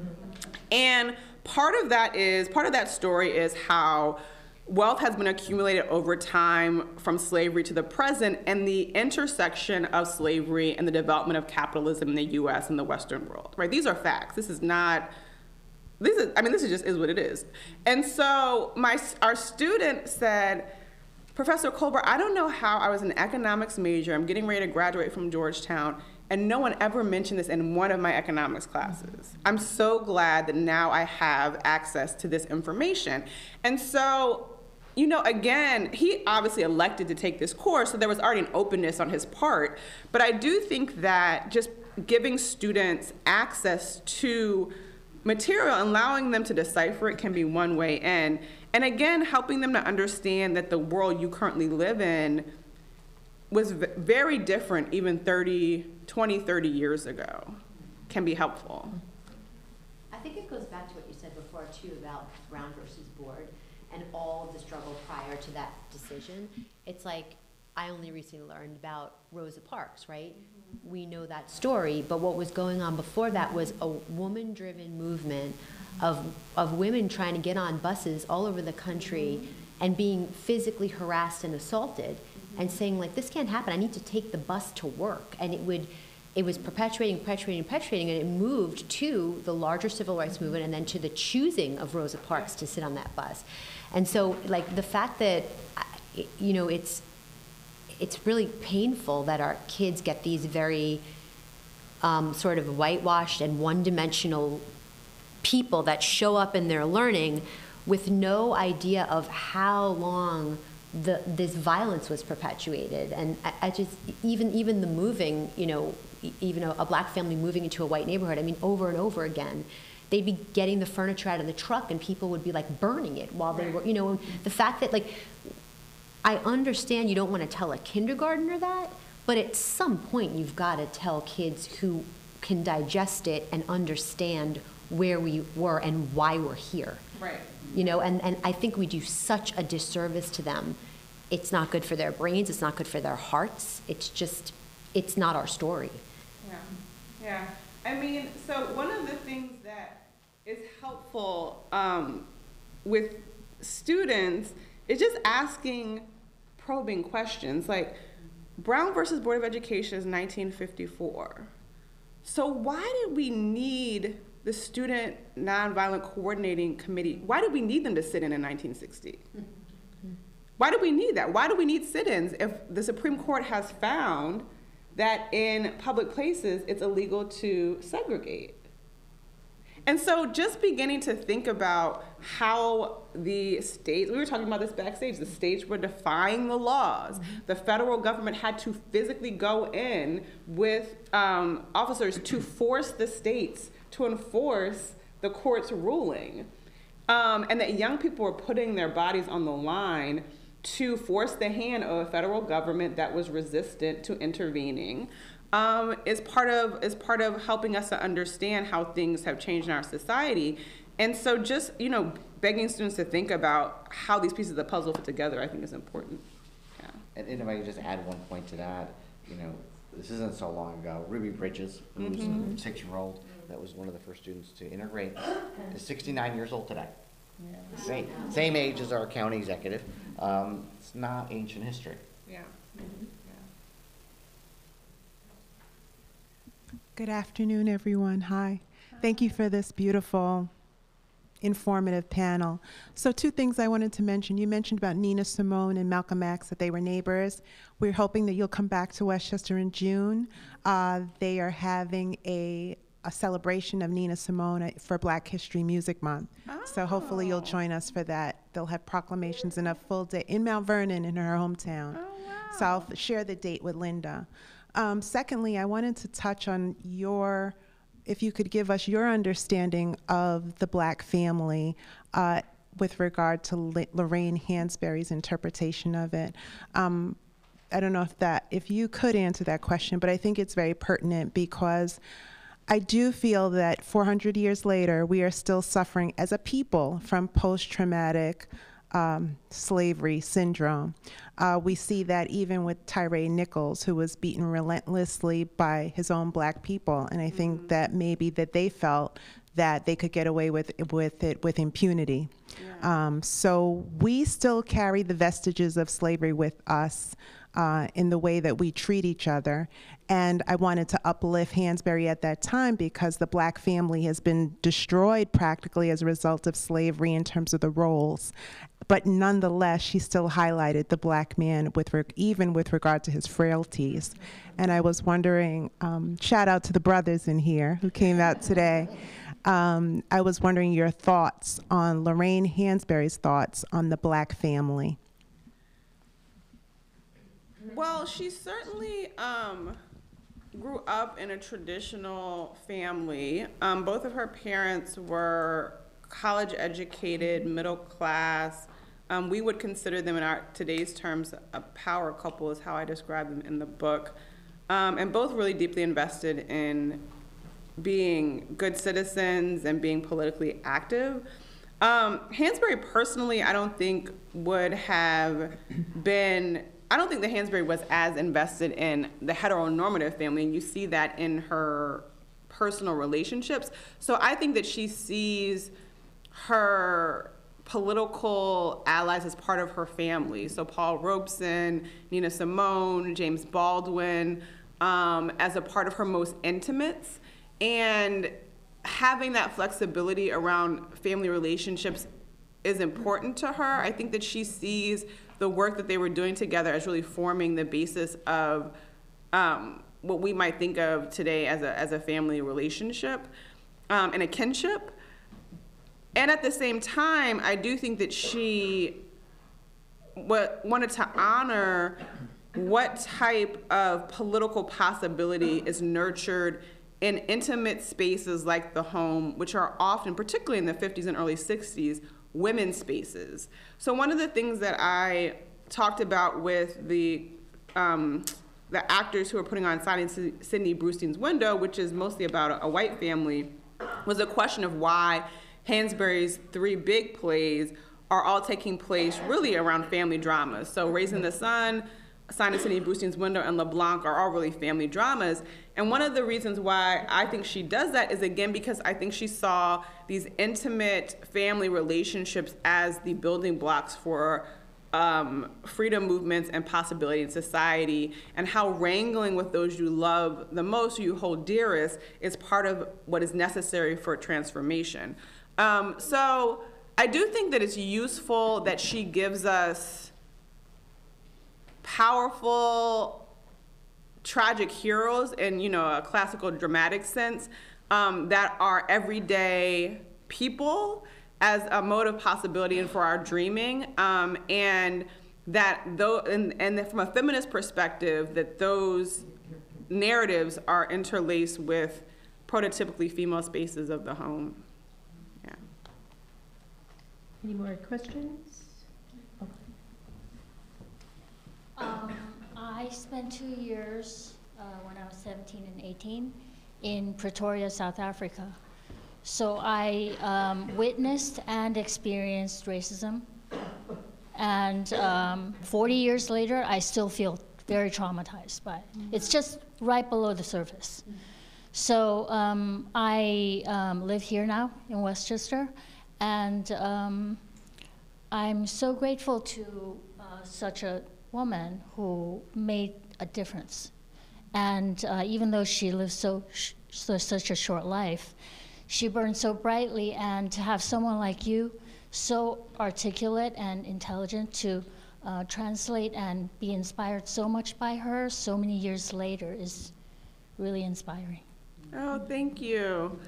S6: And part of that story is how wealth has been accumulated over time from slavery to the present, and the intersection of slavery and the development of capitalism in the US and the Western world, right? These are facts. This is just what it is. And so our student said, Professor Colbert, I don't know how I was an economics major, I'm getting ready to graduate from Georgetown, and no one ever mentioned this in one of my economics classes. I'm so glad that now I have access to this information. And so, you know, again, he obviously elected to take this course, so there was already an openness on his part. But I do think that just giving students access to material, allowing them to decipher it, can be one way in. And again, helping them to understand that the world you currently live in was very different even 20, 30 years ago can be helpful.
S5: I think it goes back to what you said before, too, about Brown versus Board and all the struggle prior to that decision. It's like, I only recently learned about Rosa Parks, right? We know that story, but what was going on before that was a woman-driven movement of women trying to get on buses all over the country and being physically harassed and assaulted and saying, like, this can't happen, I need to take the bus to work. And it was perpetuating, and it moved to the larger civil rights movement and then to the choosing of Rosa Parks to sit on that bus. And so, like, the fact that, you know, it's really painful that our kids get these very sort of whitewashed and one-dimensional people that show up in their learning with no idea of how long this violence was perpetuated. And I just, even the moving, you know, even a black family moving into a white neighborhood, I mean, over and over again, they'd be getting the furniture out of the truck and people would be like burning it while they were, you know, the fact that, like, I understand you don't want to tell a kindergartner that, but at some point you've got to tell kids who can digest it and understand where we were and why we're here.
S6: Right.
S5: You know, and I think we do such a disservice to them. It's not good for their brains, it's not good for their hearts, it's not our story.
S6: Yeah. I mean, so one of the things that is helpful with students is just asking probing questions. Like, Brown versus Board of Education is 1954. So why did we need the Student Nonviolent Coordinating Committee? Why did we need them to sit in 1960? Why do we need that? Why do we need sit-ins if the Supreme Court has found that in public places it's illegal to segregate? And so just beginning to think about how the states, we were talking about this backstage, the states were defying the laws. The federal government had to physically go in with officers to force the states to enforce the court's ruling. And that young people were putting their bodies on the line to force the hand of a federal government that was resistant to intervening. Is part of helping us to understand how things have changed in our society. And so just, begging students to think about how these pieces of the puzzle fit together, I think is important. Yeah.
S7: And if I could just add one point to that, this isn't so long ago. Ruby Bridges, who's a 6-year-old, that was one of the first students to integrate, is 69 years old today. Yeah. Same age as our county executive. It's not ancient history.
S6: Yeah.
S11: Good afternoon, everyone. Hi. Thank you for this beautiful, informative panel. So 2 things I wanted to mention. You mentioned about Nina Simone and Malcolm X, that they were neighbors. We're hoping that you'll come back to Westchester in June. They are having a celebration of Nina Simone for Black History Music Month. Oh. So hopefully you'll join us for that. They'll have proclamations and a full day in Mount Vernon in her hometown. Oh, wow. So I'll share the date with Linda. Secondly, I wanted to touch on if you could give us your understanding of the Black family with regard to Lorraine Hansberry's interpretation of it. I don't know if you could answer that question, but I think it's very pertinent because I do feel that 400 years later, we are still suffering as a people from post-traumatic slavery syndrome. We see that even with Tyree Nichols, who was beaten relentlessly by his own Black people, and I think that maybe that they felt that they could get away with it with impunity. Yeah. So we still carry the vestiges of slavery with us in the way that we treat each other. And I wanted to uplift Hansberry at that time because the Black family has been destroyed practically as a result of slavery in terms of the roles. But nonetheless, she still highlighted the Black man even with regard to his frailties. And I was wondering, shout out to the brothers in here who came out today. I was wondering your thoughts on Lorraine Hansberry's thoughts on the Black family.
S6: Well, she certainly grew up in a traditional family. Both of her parents were college educated, middle class. We would consider them in today's terms a power couple is how I describe them in the book. And both really deeply invested in being good citizens and being politically active. Hansberry personally, I don't think that Hansberry was as invested in the heteronormative family, and you see that in her personal relationships. So I think that she sees her political allies as part of her family. So Paul Robeson, Nina Simone, James Baldwin, as a part of her most intimates. And having that flexibility around family relationships is important to her. I think that she sees the work that they were doing together as really forming the basis of what we might think of today as a family relationship and a kinship. And at the same time, I do think that she wanted to honor what type of political possibility is nurtured in intimate spaces like the home, which are often, particularly in the 50s and early 60s, women's spaces. So one of the things that I talked about with the actors who are putting on Sidney Brustein's Window, which is mostly about a white family, was a question of why Hansberry's 3 big plays are all taking place really around family dramas. So Raising the Sun, Sidney Brustein's Window, and LeBlanc are all really family dramas. And one of the reasons why I think she does that is, again, because I think she saw these intimate family relationships as the building blocks for freedom movements and possibility in society, and how wrangling with those you love the most, you hold dearest, is part of what is necessary for transformation. So I do think that it's useful that she gives us powerful, tragic heroes in, a classical dramatic sense, that are everyday people as a mode of possibility and for our dreaming, and that and from a feminist perspective, that those narratives are interlaced with prototypically female spaces of the home. Yeah.
S5: Any more questions?
S12: I spent 2 years when I was 17 and 18 in Pretoria, South Africa. So I witnessed and experieed racism. And 40 years later, I still feel very traumatized by it. It's just right below the surface. So I live here now in Westchester, and I'm so grateful to such a woman who made a difference. And even though she lived such a short life, she burned so brightly, and to have someone like you, so articulate and intelligent, to translate and be inspired so much by her so many years later is really inspiring.
S6: Oh, thank you.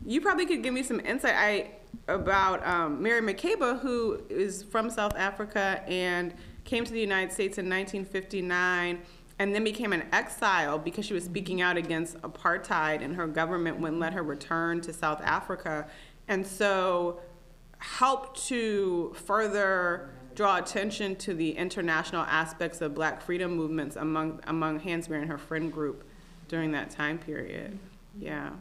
S6: You probably could give me some insight about Mary McCabe, who is from South Africa and came to the United States in 1959 and then became an exile because she was speaking out against apartheid, and her government wouldn't let her return to South Africa. And so helped to further draw attention to the international aspects of Black freedom movements among Hansberry and her friend group during that time period. Yeah.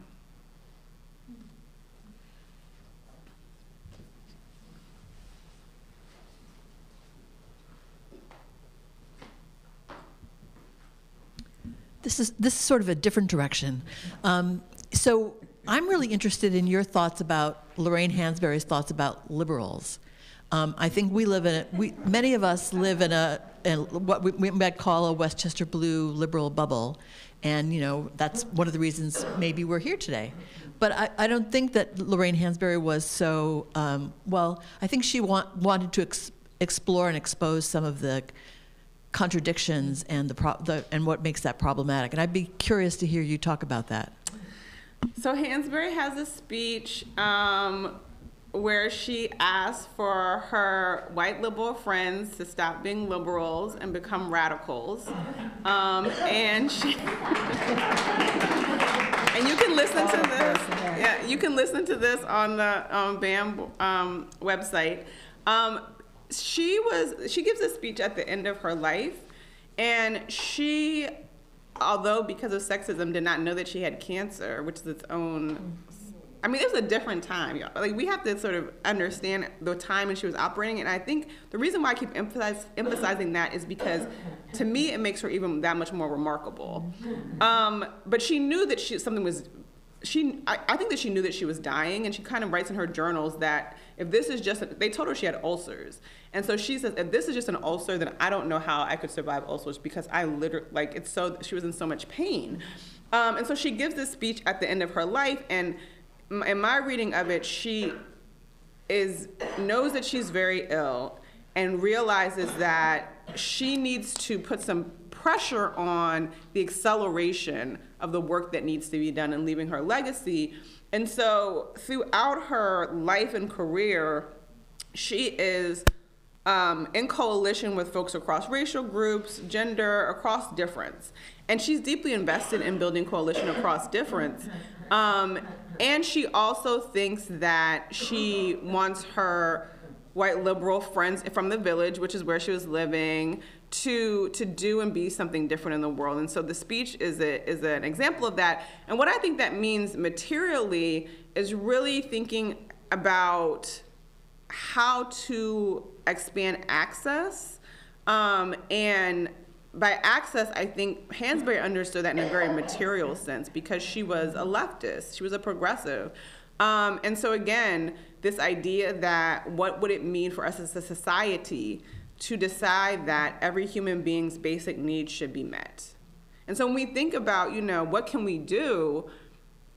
S2: This is sort of a different direction. So I'm really interested in your thoughts about Lorraine Hansberry's thoughts about liberals. I think many of us live in what we might call a Westchester blue liberal bubble, and that's one of the reasons maybe we're here today. But I don't think that Lorraine Hansberry was so well. I think she wanted to explore and expose some of the contradictions and and what makes that problematic. And I'd be curious to hear you talk about that.
S6: So Hansberry has a speech where she asks for her white liberal friends to stop being liberals and become radicals. And you can listen to this. Yeah, you can listen to this on the BAM website. She gives a speech at the end of her life, and she, although because of sexism, did not know that she had cancer, which is its own. I mean, it was a different time. Like, we have to sort of understand the time when she was operating, and I think the reason why I keep emphasizing that is because, to me, it makes her even that much more remarkable. But she knew that something was. I think that she knew that she was dying, and she kind of writes in her journals that if this is just, they told her she had ulcers. And so she says, if this is just an ulcer, then I don't know how I could survive ulcers, because I literally, she was in so much pain. And so she gives this speech at the end of her life, and in my reading of it, she knows that she's very ill and realizes that she needs to put some pressure on the acceleration of the work that needs to be done in leaving her legacy. And so throughout her life and career, she is in coalition with folks across racial groups, gender, across difference. And she's deeply invested in building coalition across difference. And she also thinks that she wants her white liberal friends from the village, which is where she was living, to do and be something different in the world. And so the speech is an example of that. And what I think that means materially is really thinking about how to expand access. And by access, I think Hansberry understood that in a very material sense, because she was a leftist, she was a progressive. And so again, this idea that what would it mean for us as a society to decide that every human being's basic needs should be met. And so when we think about, what can we do,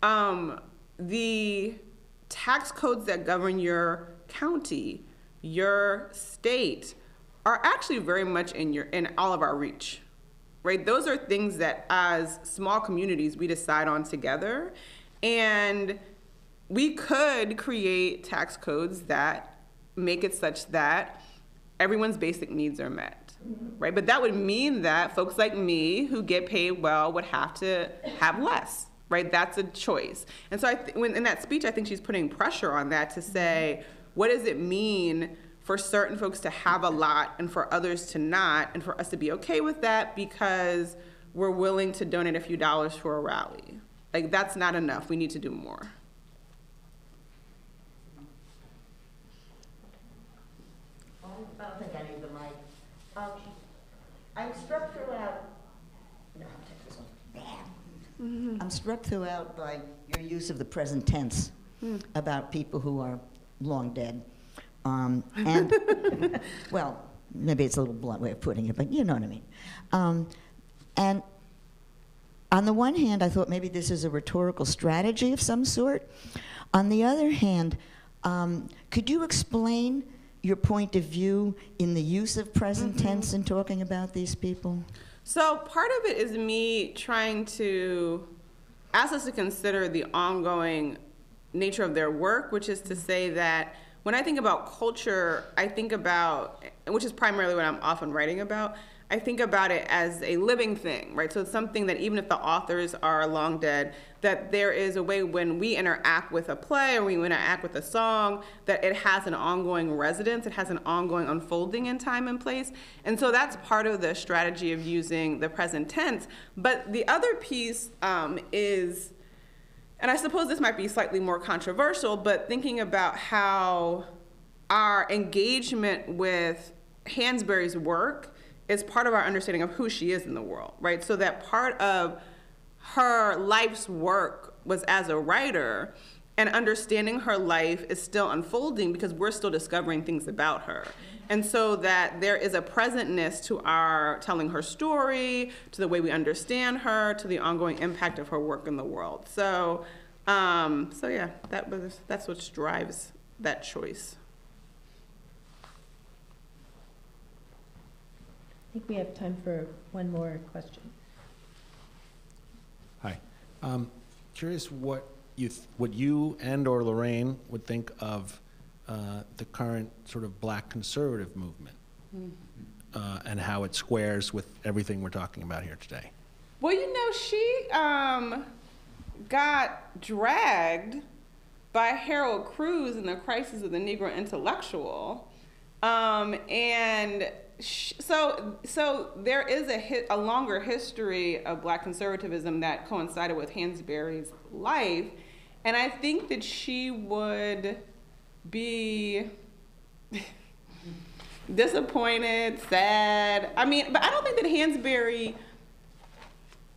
S6: the tax codes that govern your county, your state, are actually very much in all of our reach, right? Those are things that as small communities we decide on together, and we could create tax codes that make it such that everyone's basic needs are met, right? But that would mean that folks like me who get paid well would have to have less, right? That's a choice. And so in that speech, I think she's putting pressure on that to say, what does it mean for certain folks to have a lot and for others to not, and for us to be okay with that because we're willing to donate a few dollars for a rally? Like, that's not enough. We need to do more.
S13: I'm struck throughout, no, I'll take this one. I'm struck throughout by your use of the present tense about people who are long dead. And, well, maybe it's a little blunt way of putting it, but you know what I mean. And on the one hand, I thought maybe this is a rhetorical strategy of some sort. On the other hand, could you explain your point of view in the use of present tense in talking about these people?
S6: So part of it is me trying to ask us to consider the ongoing nature of their work, which is to say that when I think about culture, I think about, which is primarily what I'm often writing about, I think about it as a living thing, right? So it's something that even if the authors are long dead, that there is a way when we interact with a play or we interact with a song, that it has an ongoing residence, it has an ongoing unfolding in time and place. And so that's part of the strategy of using the present tense. But the other piece is, and I suppose this might be slightly more controversial, but thinking about how our engagement with Hansberry's work is part of our understanding of who she is in the world, right? So that part of her life's work was as a writer, and understanding her life is still unfolding because we're still discovering things about her. And so that there is a presentness to our telling her story, to the way we understand her, to the ongoing impact of her work in the world. So, yeah, that's what drives that choice.
S4: I think we have time for one more question.
S14: Hi. Curious what you and or Lorraine would think of the current sort of black conservative movement and how it squares with everything we're talking about here today.
S6: Well, you know, she got dragged by Harold Cruz in The Crisis of the Negro Intellectual, and so there is a longer history of black conservatism that coincided with Hansberry's life, and I think that she would be disappointed, sad. I mean, but I don't think that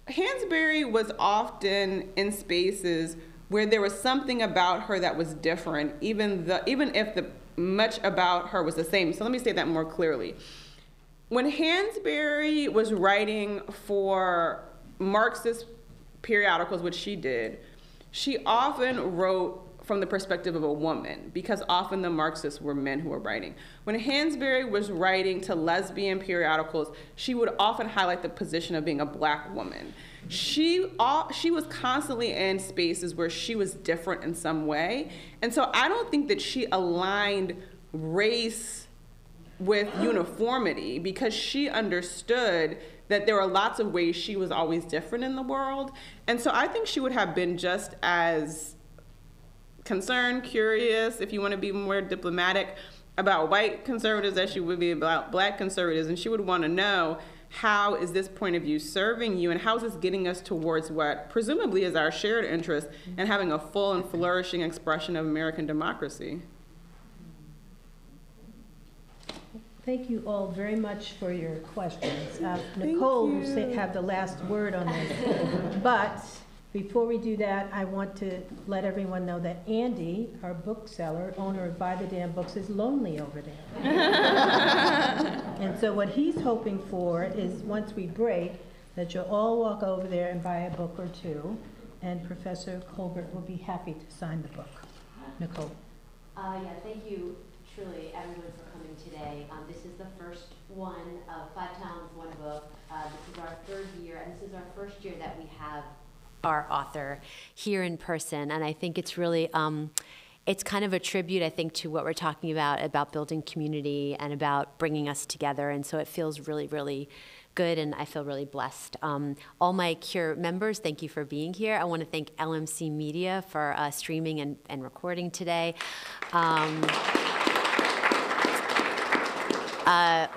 S6: Hansberry was often in spaces where there was something about her that was different, even if the much about her was the same. So let me say that more clearly. When Hansberry was writing for Marxist periodicals, which she did, she often wrote from the perspective of a woman, because often the Marxists were men who were writing. When Hansberry was writing to lesbian periodicals, she would often highlight the position of being a black woman. She was constantly in spaces where she was different in some way, and so I don't think that she aligned race with uniformity, because she understood that there were lots of ways she was always different in the world. And so I think she would have been just as concerned, curious, if you want to be more diplomatic, about white conservatives as she would be about black conservatives. And she would want to know, how is this point of view serving you, and how is this getting us towards what presumably is our shared interest in having a full and flourishing expression of American democracy?
S4: Thank you all very much for your questions. Nicole will have the last word on this. But before we do that, I want to let everyone know that Andy, our bookseller, owner of Buy the Damn Books, is lonely over there. And so what he's hoping for is, once we break, that you'll all walk over there and buy a book or two, and Professor Colbert will be happy to sign the book. Nicole.
S5: Yeah, thank you, truly, everyone, for coming today. This is the first one of 5 Towns, 1 Book. This is our 3rd year, and this is our first year that we have our author here in person. And I think it's really, it's kind of a tribute, I think, to what we're talking about building community and about bringing us together. And so it feels really, really good, and I feel really blessed. All my CURE members, thank you for being here. I want to thank LMC Media for streaming and recording today.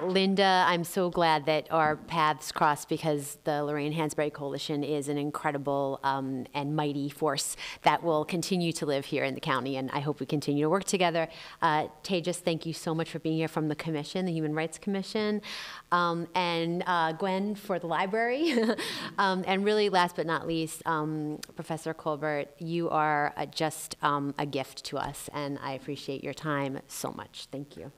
S5: Linda, I'm so glad that our paths crossed, because the Lorraine Hansberry Coalition is an incredible and mighty force that will continue to live here in the county, and I hope we continue to work together. Tejas, thank you so much for being here from the Commission, the Human Rights Commission, and Gwen for the library. And really, last but not least, Professor Colbert, you are just a gift to us, and I appreciate your time so much. Thank you.